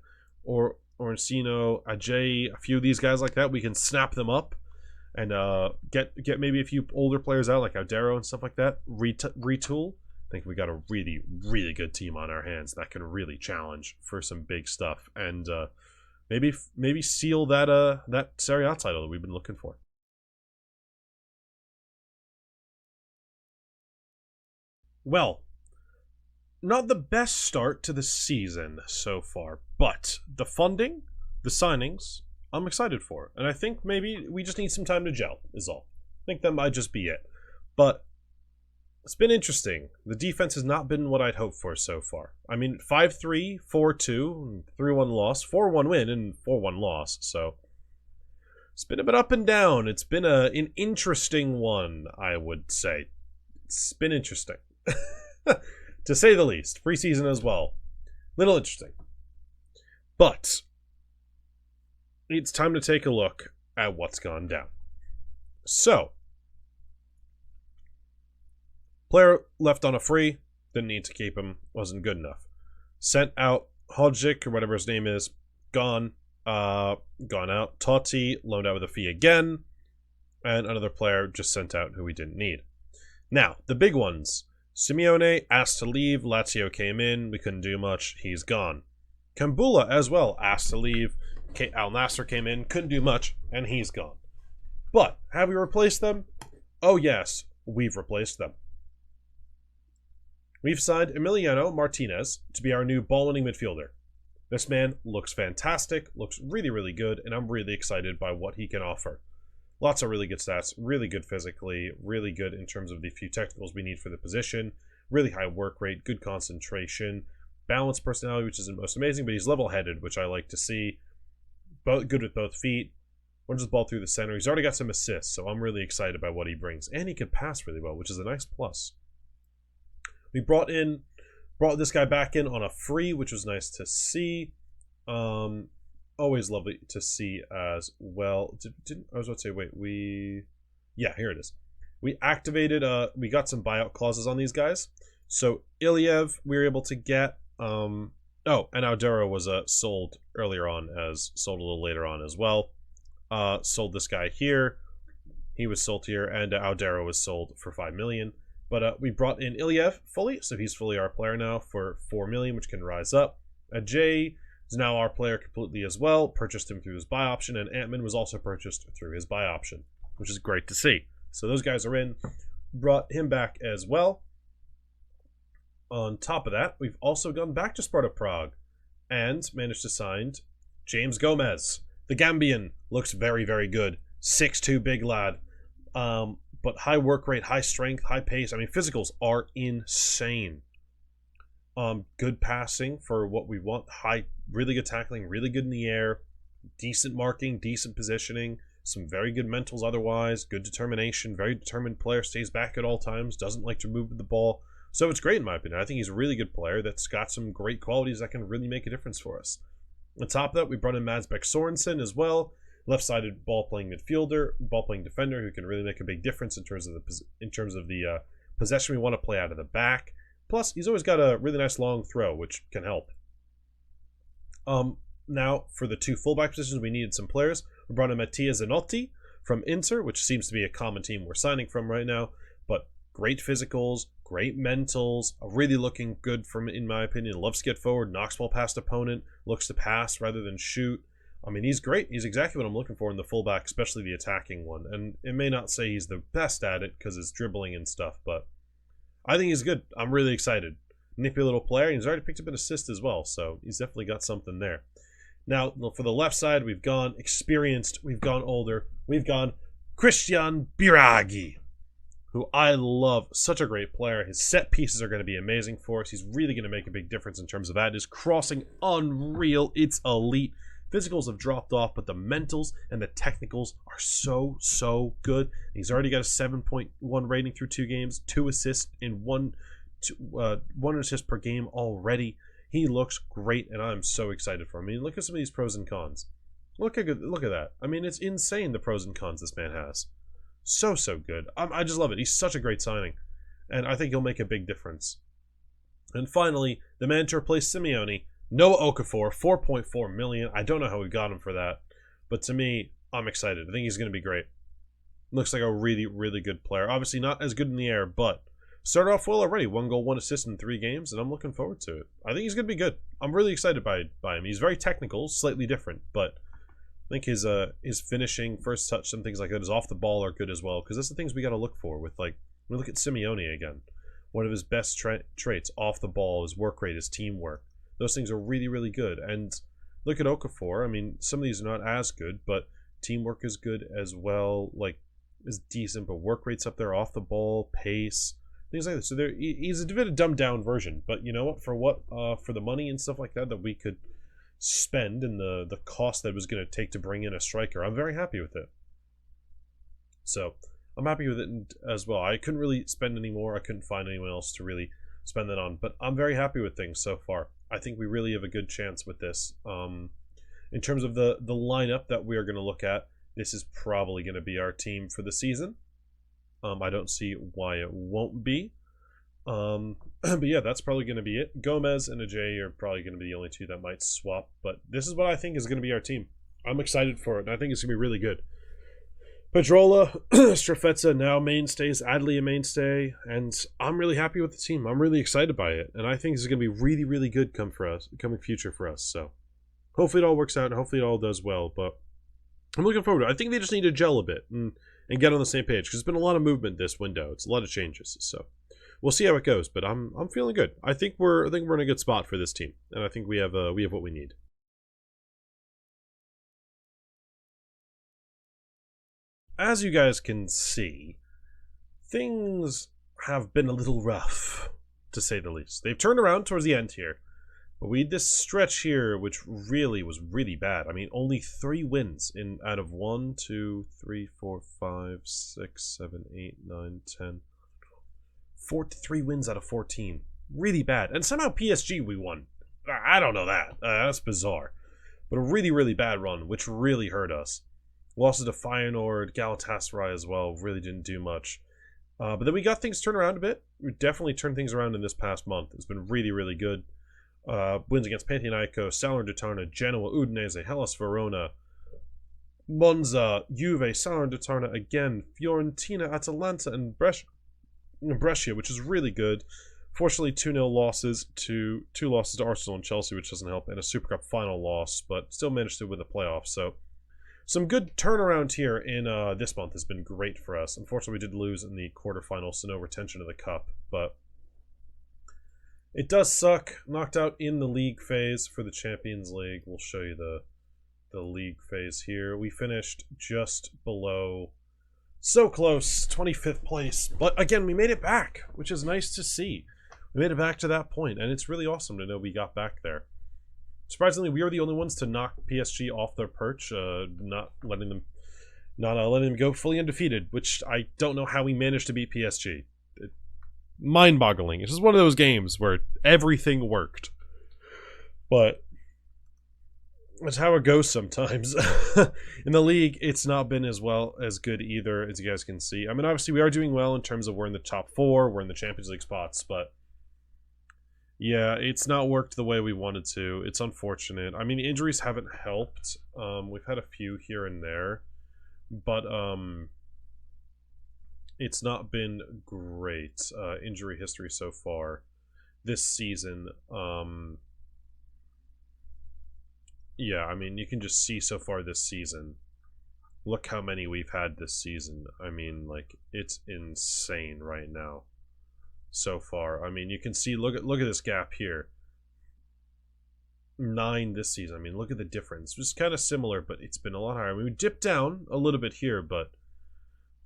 or Orensino, Ajay, a few of these guys like that, we can snap them up and get maybe a few older players out, like Aldero and stuff like that, retool. I think we got a really good team on our hands that can really challenge for some big stuff. And maybe seal that Serie A title that we've been looking for. Well, not the best start to the season so far, but the funding, the signings, I'm excited for. And I think maybe we just need some time to gel, is all. I think that might just be it. But it's been interesting. The defense has not been what I'd hoped for so far. I mean, 5-3, 4-2, 3-1 loss, 4-1 win, and 4-1 loss. So it's been a bit up and down. It's been an interesting one, I would say. It's been interesting. To say the least. Preseason as well. Little interesting. But it's time to take a look at what's gone down. So, player left on a free. Didn't need to keep him. Wasn't good enough. Sent out Hodzik, or whatever his name is. Gone. Gone out. Totti loaned out with a fee again. And another player just sent out who we didn't need. Now, the big ones. Simeone asked to leave. Lazio came in. We couldn't do much. He's gone. Kambula as well asked to leave. Al Nasser came in. Couldn't do much. And he's gone. But have we replaced them? Oh yes, we've replaced them. We've signed Emiliano Martinez to be our new ball-winning midfielder. This man looks fantastic. Looks really good. And I'm really excited by what he can offer. Lots of really good stats, really good physically, really good in terms of the few technicals we need for the position, really high work rate, good concentration, balanced personality, which isn't most amazing, but he's level-headed, which I like to see. Good with both feet, runs the ball through the center. He's already got some assists, so I'm really excited about what he brings. And he can pass really well, which is a nice plus. We brought this guy back in on a free, which was nice to see. Always lovely to see as well. I was about to say, wait, yeah, here it is. We activated, we got some buyout clauses on these guys. So Iliev, we were able to get, and Aldero was sold earlier on, sold a little later on as well. Sold this guy here. He was sold here, and Aldero was sold for 5 million. But we brought in Iliev fully, so he's fully our player now for 4 million, which can rise up. Ajay is now our player completely as well. Purchased him through his buy option, and Antman was also purchased through his buy option, which is great to see. So those guys are in. Brought him back as well. On top of that, we've also gone back to Sparta Prague and managed to sign James Gomez. The Gambian looks very good. 6'2", big lad. But high work rate, high strength, high pace. I mean, physicals are insane. Good passing for what we want. Really good tackling, really good in the air. Decent marking, decent positioning. Some very good mentals otherwise. Good determination. Very determined player. Stays back at all times. Doesn't like to move with the ball. So it's great in my opinion. I think he's a really good player that's got some great qualities that can really make a difference for us. On top of that, we brought in Mads Beck Sorensen as well, left-sided ball-playing midfielder, ball-playing defender who can really make a big difference in terms of the possession we want to play out of the back. Plus, he's always got a really nice long throw, which can help. Now, for the 2 fullback positions, we needed some players. We brought in Mattia Zanotti from Inter, which seems to be a common team we're signing from right now. But great physicals, great mentals, really looking good from, in my opinion. Loves to get forward, knocks ball past opponent, looks to pass rather than shoot. I mean, he's great. He's exactly what I'm looking for in the fullback, especially the attacking one. And it may not say he's the best at it because it's dribbling and stuff, but I think he's good. I'm really excited. Nippy little player. He's already picked up an assist as well, so he's definitely got something there. Now, for the left side, we've gone experienced, we've gone older, we've gone Christian Biraghi, who I love. Such a great player. His set pieces are going to be amazing for us. He's really going to make a big difference in terms of that. His crossing, unreal. It's elite. Physicals have dropped off, but the mentals and the technicals are so good. He's already got a 7.1 rating through 2 games, 2 assists in one assist per game already. He looks great, and I'm so excited for him. I mean, look at some of these pros and cons. Look at that. I mean, it's insane the pros and cons this man has. So good. I just love it. He's such a great signing, and I think he'll make a big difference. And finally, the man to replace Simeone, Noah Okafor, 4.4 million. I don't know how we got him for that, but to me, I'm excited. I think he's going to be great. Looks like a really good player. Obviously not as good in the air, but started off well already. 1 goal, 1 assist in 3 games, and I'm looking forward to it. I think he's going to be good. I'm really excited by him. He's very technical, slightly different, but I think his finishing, first touch, and things like that, his off the ball are good as well, because that's the things we got to look for with, like, we look at Simeone again. One of his best traits off the ball, his work rate, his teamwork. Those things are really good. And look at Okafor. I mean, some of these are not as good, but teamwork is good as well. Like, is decent, but work rate's up there, off the ball, pace, things like that. So he's a bit of a dumbed down version, but you know what? For the money and stuff like that we could spend and the cost that it was going to take to bring in a striker, I'm very happy with it. So I'm happy with it as well. I couldn't really spend any more. I couldn't find anyone else to really spend that on, but I'm very happy with things so far. I think we really have a good chance with this. In terms of the lineup that we are going to look at, this is probably going to be our team for the season. I don't see why it won't be. But yeah, that's probably going to be it. Gomez and Ajay are probably going to be the only 2 that might swap, but this is what I think is going to be our team. I'm excited for it, and I think it's going to be really good. Pedrola, Strafezza now mainstays, Adley a mainstay, and I'm really happy with the team. I'm really excited by it, and I think this is going to be really good coming future for us. So hopefully it all works out, and hopefully it all does well, but I'm looking forward to it. I think they just need to gel a bit and get on the same page, because there's been a lot of movement this window. It's a lot of changes, so we'll see how it goes, but I'm feeling good. I think we're in a good spot for this team, and I think we have what we need. As you guys can see, things have been a little rough, to say the least. They've turned around towards the end here, but we had this stretch here which really was really bad. I mean, only 3 wins out of 1, 2, 3, 4, 5, 6, 7, 8, 9, 10. 3 wins out of 14. Really bad. And somehow PSG we won. I don't know that. That's bizarre. But a really bad run, which really hurt us. Losses to Feyenoord, Galatasaray as well, really didn't do much. But then we got things turned around a bit. We definitely turned things around in this past month. It's been really good. Wins against Panathinaikos, Salernitana, Genoa, Udinese, Hellas Verona, Monza, Juve, Salernitana again, Fiorentina, Atalanta, and Brescia, which is really good. Fortunately, 2-0 losses to 2 losses to Arsenal and Chelsea, which doesn't help, and a Super Cup final loss, but still managed to win the playoffs. So some good turnaround here in this month has been great for us. Unfortunately, we did lose in the quarterfinals, so no retention of the cup, but it does suck. Knocked out in the league phase for the Champions League. We'll show you the league phase here. We finished just below, so close, 25th place. But again, we made it back, which is nice to see. We made it back to that point, and it's really awesome to know we got back there. Surprisingly, we were the only ones to knock PSG off their perch, not letting them go fully undefeated, which I don't know how we managed to beat PSG. Mind-boggling. It's just one of those games where everything worked. But That's how it goes sometimes. In the league, it's not been as well as good either, as you guys can see. I mean, obviously, we are doing well in terms of we're in the top 4, we're in the Champions League spots, but yeah, it's not worked the way we wanted to. It's unfortunate. I mean, injuries haven't helped. We've had a few here and there, but it's not been great. Injury history so far this season. Yeah, I mean, you can just see so far this season. Look how many we've had this season. I mean, like, it's insane right now. So far. I mean, you can see, look at this gap here. 9 this season. I mean, look at the difference. It's kind of similar, but it's been a lot higher. I mean, we dipped down a little bit here, but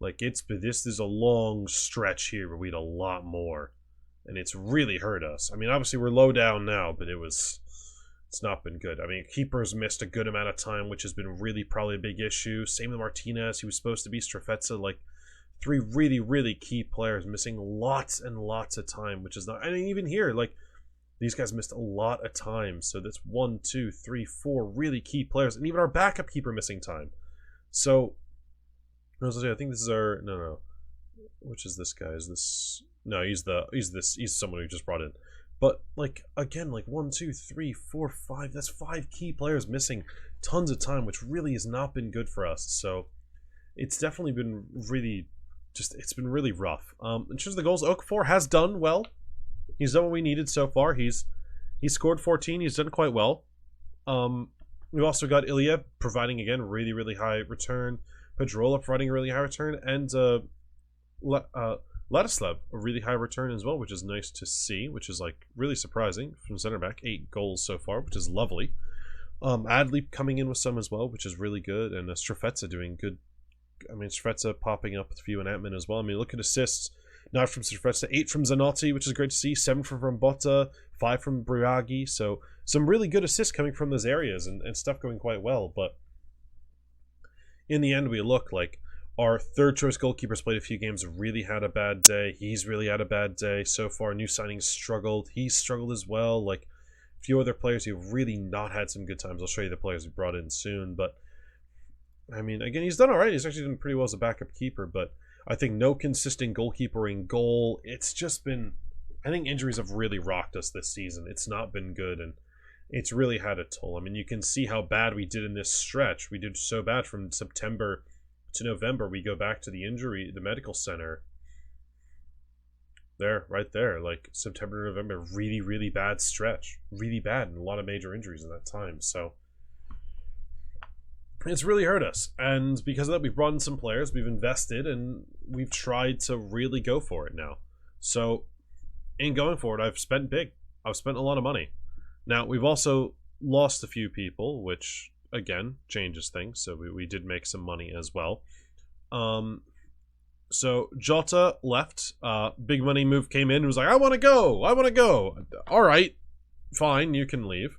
like this is a long stretch here where we had a lot more. And it's really hurt us. I mean, obviously we're low down now, but it's not been good. I mean, keeper's missed a good amount of time, which has been really probably a big issue. Same with Martinez. He was supposed to be Strefetza. Like, 3 really, really key players missing lots and lots of time, which is not... I mean, even here, like, these guys missed a lot of time. So that's 1, 2, 3, 4 really key players. And even our backup keeper missing time. So, I think this is our... No. Which is this guy? Is this... No, he's someone who just brought in. But, like, again, like, 1, 2, 3, 4, 5, that's 5 key players missing tons of time, which really has not been good for us. So, it's definitely been really, it's been really rough. In terms of the goals, Okafor has done well. He's done what we needed so far. He's scored 14. He's done quite well. We've also got Ilya providing, again, really, really high return. Pedrola providing a really high return. And, Ladislav, a really high return as well, which is nice to see, which is like really surprising from center back. 8 goals so far, which is lovely. Adli coming in with some as well, which is really good, and Strefetza doing good. I mean, Strefetza popping up with a few in Antman as well. I mean, look at assists. 9 from Strefetza, 8 from Zanotti, which is great to see. 7 from Botta, 5 from Briagi. So some really good assists coming from those areas and stuff going quite well. But in the end, we look like our third choice goalkeeper's played a few games, really had a bad day. He's really had a bad day so far. New signings struggled. He's struggled as well. Like a few other players who've really not had some good times. I'll show you the players we brought in soon. But I mean, again, he's done all right. He's actually done pretty well as a backup keeper. But I think no consistent goalkeeper in goal. It's just been... I think injuries have really rocked us this season. It's not been good, and it's really had a toll. I mean, you can see how bad we did in this stretch. We did so bad from September to November. We go back to the medical center. There, right there. Like, September to November, really, really bad stretch. Really bad, and a lot of major injuries in that time. So, it's really hurt us. And because of that, we've brought in some players, we've invested, and we've tried to really go for it now. So, in going forward, I've spent big. I've spent a lot of money. Now, we've also lost a few people, which, again, changes things. So we did make some money as well. So Jota left. Big money move came in and was like, I want to go. All right, fine, you can leave.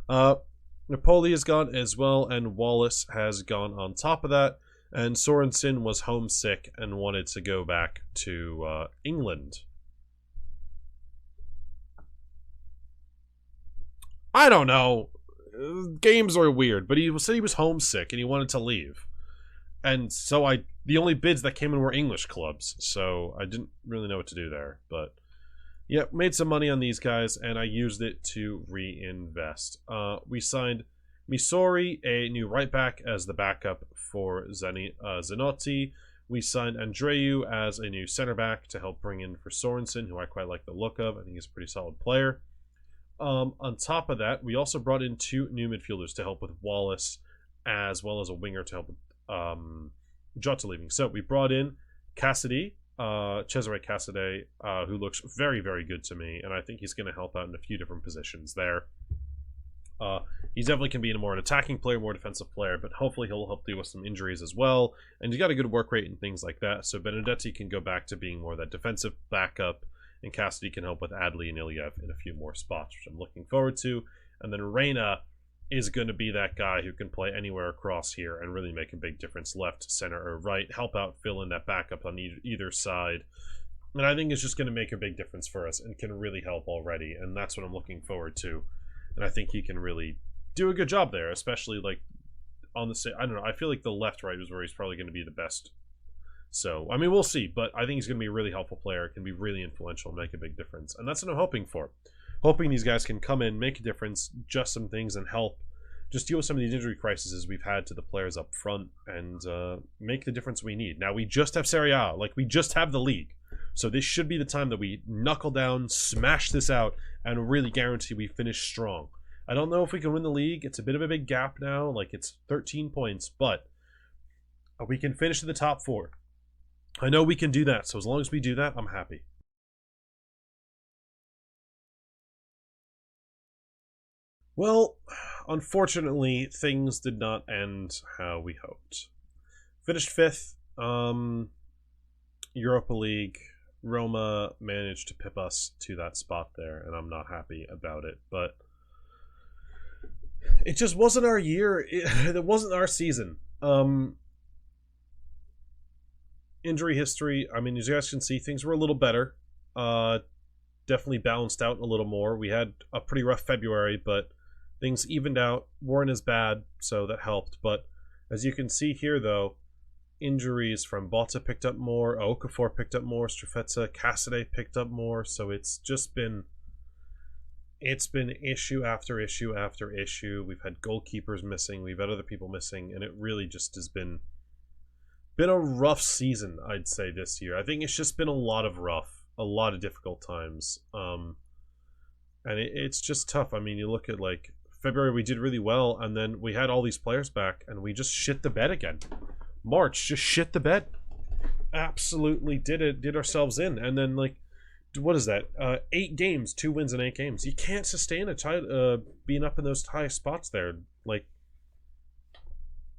Napoli is gone as well, and Wallace has gone on top of that. And Sorensen was homesick and wanted to go back to England. I don't know. Games are weird, but he said he was homesick and he wanted to leave. And so the only bids that came in were English clubs, so I didn't really know what to do there. But yeah, made some money on these guys, and I used it to reinvest. We signed Misori, a new right back, as the backup for Zanotti. We signed Andreu as a new center back to help bring in for Sorensen, who I quite like the look of. I think he's a pretty solid player. On top of that, we also brought in 2 new midfielders to help with Wallace, as well as a winger to help with Jota leaving. So we brought in Cassidy, Cesare Cassidy, who looks very, very good to me, and I think he's going to help out in a few different positions there. He definitely can be more an attacking player, more defensive player, but hopefully he'll help deal with some injuries as well. And he's got a good work rate and things like that, so Benedetti can go back to being more that defensive backup, and Cassidy can help with Adli and Ilyev in a few more spots, which I'm looking forward to. And then Reyna is going to be that guy who can play anywhere across here and really make a big difference, left, center, or right, help out, fill in that backup on either side. And I think it's just going to make a big difference for us and can really help already, and that's what I'm looking forward to. And I think he can really do a good job there, especially like on the I don't know. I feel like the left right is where he's probably going to be the best. So I mean, we'll see, but I think he's going to be a really helpful player. Can be really influential, make a big difference, and that's what I'm hoping for. Hoping these guys can come in, make a difference, adjust some things, and help just deal with some of these injury crises we've had to the players up front, and make the difference we need. Now we just have Serie A, like we just have the league. So this should be the time that we knuckle down, smash this out, and really guarantee we finish strong. I don't know if we can win the league. It's a bit of a big gap now. Like, it's 13 points, but we can finish in the top 4. I know we can do that, so as long as we do that, I'm happy. Well, unfortunately, things did not end how we hoped. Finished 5th, Europa League. Roma managed to pip us to that spot there, and I'm not happy about it, but it just wasn't our year. It wasn't our season. Injury history, I mean, as you guys can see, things were a little better. Definitely balanced out a little more. We had a pretty rough February, but things evened out, weren't as bad, so that helped. But as you can see here, though, injuries from Botta picked up more, Okafor picked up more, Strefezza, Cassidy picked up more, so it's just been issue after issue after issue. We've had goalkeepers missing, we've had other people missing, and it really just has been a rough season, I'd say, this year. I think it's just been a lot of difficult times, and it's just tough. I mean, you look at like February, we did really well, and then we had all these players back, and we just shit the bed again. March, just shit the bed. Absolutely did ourselves in. And then, like, what is that? 8 games, 2 wins in 8 games. You can't sustain being up in those high spots there. Like,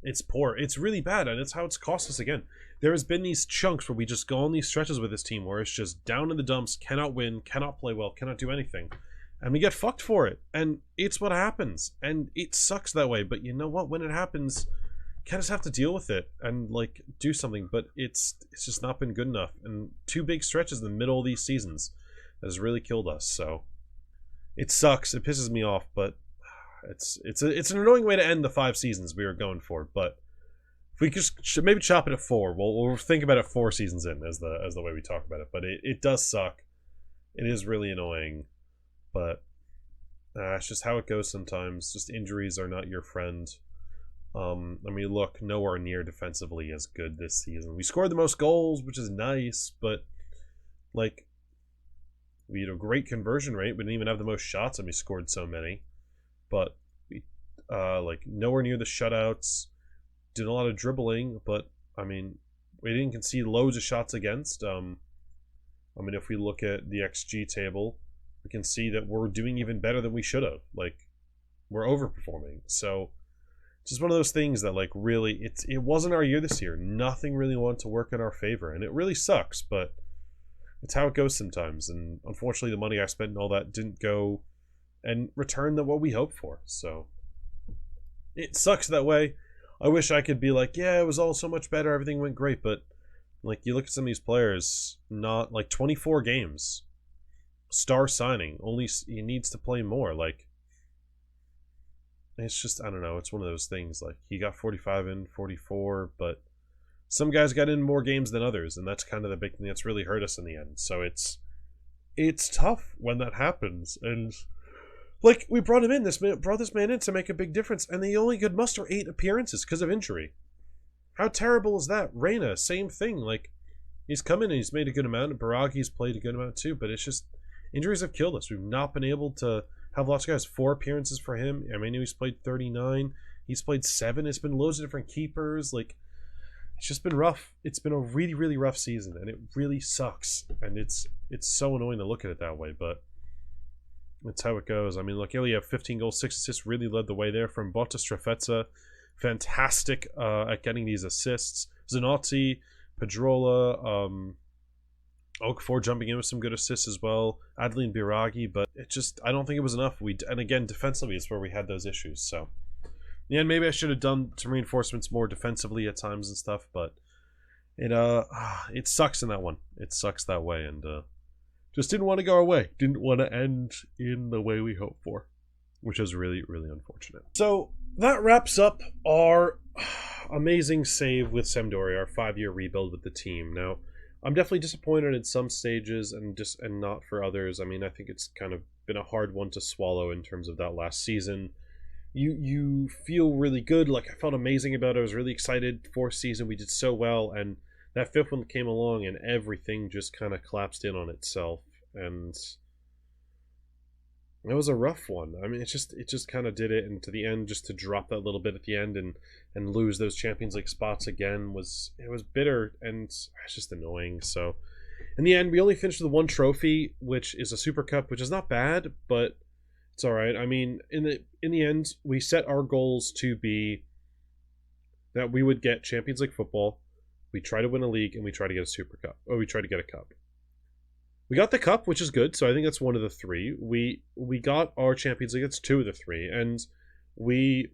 it's poor. It's really bad, and it's how it's cost us again. There has been these chunks where we just go on these stretches with this team where it's just down in the dumps, cannot win, cannot play well, cannot do anything. And we get fucked for it. And it's what happens. And it sucks that way. But you know what? When it happens, kind of just have to deal with it and like do something, but it's just not been good enough. And 2 big stretches in the middle of these seasons has really killed us. So it sucks. It pisses me off, but it's an annoying way to end the 5 seasons we were going for. But if we just should maybe chop it at 4, we'll think about it 4 seasons in as the way we talk about it. But it does suck. It is really annoying, but it's just how it goes sometimes. Just injuries are not your friend. I mean, look, nowhere near defensively as good this season. We scored the most goals, which is nice, but like we had a great conversion rate. We didn't even have the most shots, and we scored so many. But we like nowhere near the shutouts. Did a lot of dribbling, but I mean, we didn't concede loads of shots against. I mean, if we look at the XG table, we can see that we're doing even better than we should have. Like, we're overperforming. So just one of those things that, like, really, it wasn't our year this year. Nothing really wanted to work in our favor, and it really sucks, but it's how it goes sometimes. And unfortunately, the money I spent and all that didn't go and return what we hoped for. So it sucks that way. I wish I could be like, yeah, it was all so much better, everything went great, but like, you look at some of these players, not like 24 games, star signing, only he needs to play more. Like, it's just, I don't know, it's one of those things. Like, he got 45 in, 44, but some guys got in more games than others, and that's kind of the big thing that's really hurt us in the end. So it's tough when that happens. And like, we brought this man in to make a big difference, and he only could muster 8 appearances because of injury. How terrible is that? Reina, same thing. Like, he's come in and he's made a good amount, and Baragi's played a good amount too, but it's just, injuries have killed us. We've not been able to have lots of guys. 4 appearances for him. I mean, he's played 39. He's played 7. It's been loads of different keepers. Like, it's just been rough. It's been a really, really rough season, and it really sucks. And it's so annoying to look at it that way, but it's how it goes. I mean, look, Ilya, 15 goals, 6 assists, really led the way there. From Botta, Strefezza, fantastic at getting these assists. Zanotti, Pedrola, Okafor jumping in with some good assists as well. Adeline Biragi, but it just, I don't think it was enough. And again, defensively is where we had those issues. So yeah, maybe I should have done some reinforcements more defensively at times and stuff, but it sucks in that one. It sucks that way, and just didn't want to go our way. Didn't want to end in the way we hoped for. which is really, really unfortunate. So that wraps up our amazing save with Sampdoria, our 5-year rebuild with the team. Now, I'm definitely disappointed in some stages and not for others. I mean, I think it's kind of been a hard one to swallow in terms of that last season. You feel really good. Like, I felt amazing about it. I was really excited. 4th season, we did so well, and that 5th one came along and everything just kind of collapsed in on itself, and it was a rough one. I mean, it just kind of did it, and to the end, just to drop that little bit at the end and lose those Champions League spots again was bitter, and it's just annoying. So in the end, we only finished with 1 trophy, which is a Super Cup, which is not bad, but it's all right. I mean, in the end, we set our goals to be that we would get Champions League football, we try to win a league, and we try to get a Super Cup, or we try to get a cup. We got the cup, which is good, so I think that's 1 of the 3. We got our Champions League, that's 2 of the 3, and we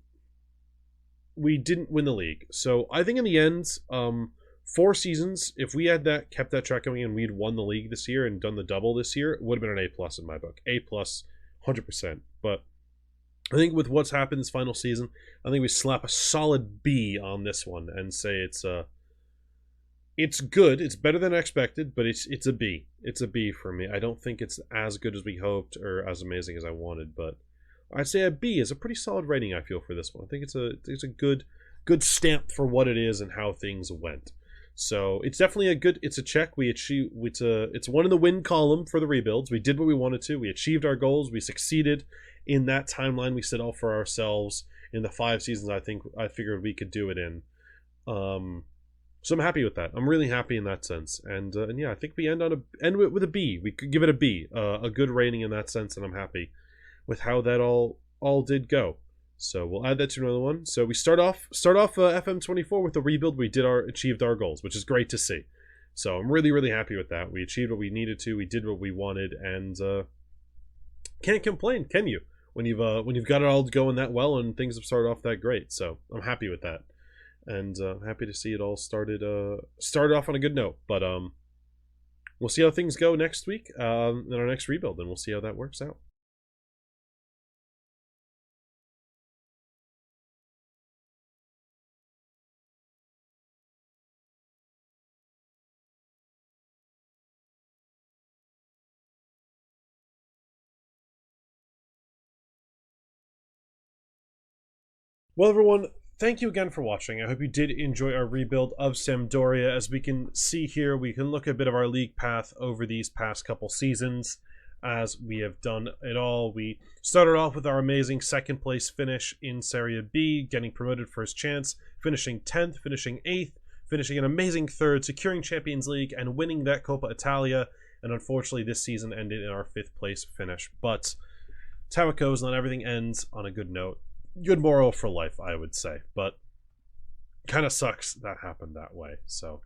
didn't win the league. So I think in the end, 4 seasons, if we had kept that track going and we'd won the league this year and done the double this year, it would have been an A+ in my book. A+, 100%. But I think with what's happened this final season, I think we slap a solid B on this one and say it's good. It's better than expected, but it's a B. It's a B for me. I don't think it's as good as we hoped or as amazing as I wanted, but I'd say a B is a pretty solid rating, I feel, for this one. I think it's a good stamp for what it is and how things went. So it's definitely it's a check. It's 1 in the win column for the rebuilds. We did what we wanted to. We achieved our goals. We succeeded in that timeline we set out for ourselves in the 5 seasons I figured we could do it in. So I'm happy with that. I'm really happy in that sense, and yeah, I think we end with a B. We could give it a B, a good rating in that sense, and I'm happy with how that all did go. So we'll add that to another one. So we start off FM24 with the rebuild. We achieved our goals, which is great to see. So I'm really, really happy with that. We achieved what we needed to. We did what we wanted, and can't complain, can you? When you've got it all going that well and things have started off that great. So I'm happy with that. And happy to see it all started off on a good note. But we'll see how things go next week in our next rebuild, and we'll see how that works out. Well, everyone, thank you again for watching. I hope you did enjoy our rebuild of Sampdoria. As we can see here, we can look at a bit of our league path over these past couple seasons as we have done it all. We started off with our amazing 2nd place finish in Serie B, getting promoted first chance, finishing 10th, finishing 8th, finishing an amazing 3rd, securing Champions League, and winning that Coppa Italia. And unfortunately, this season ended in our 5th place finish. But it's how it goes. Not everything ends on a good note. Good moral for life, I would say, but kind of sucks that happened that way. So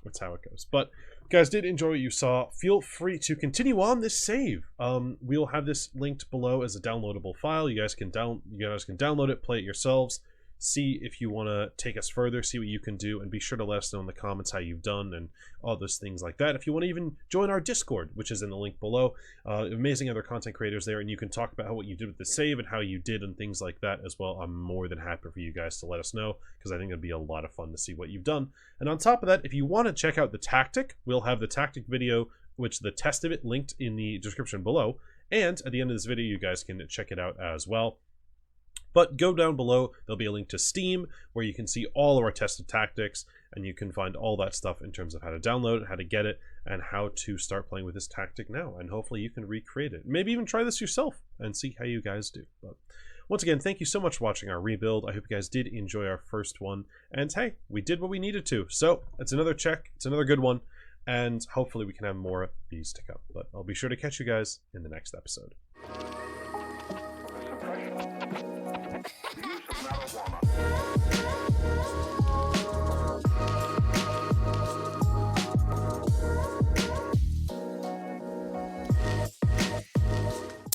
that's how it goes. But if you guys did enjoy what you saw, feel free to continue on this save. We'll have this linked below as a downloadable file. You guys can download it, play it yourselves, see if you want to take us further, see what you can do, and be sure to let us know in the comments how you've done and all those things like that. If you want to even join our Discord, which is in the link below, amazing other content creators there, and you can talk about what you did with the save and how you did and things like that as well. I'm more than happy for you guys to let us know, because I think it'd be a lot of fun to see what you've done. And on top of that, if you want to check out the tactic, we'll have the tactic video, which the test of it linked in the description below, and at the end of this video you guys can check it out as well. But go down below, there'll be a link to Steam where you can see all of our tested tactics, and you can find all that stuff in terms of how to download it, how to get it, and how to start playing with this tactic now. And hopefully you can recreate it. Maybe even try this yourself and see how you guys do. But once again, thank you so much for watching our rebuild. I hope you guys did enjoy our first one. And hey, we did what we needed to. So it's another check. It's another good one. And hopefully we can have more of these to come. But I'll be sure to catch you guys in the next episode.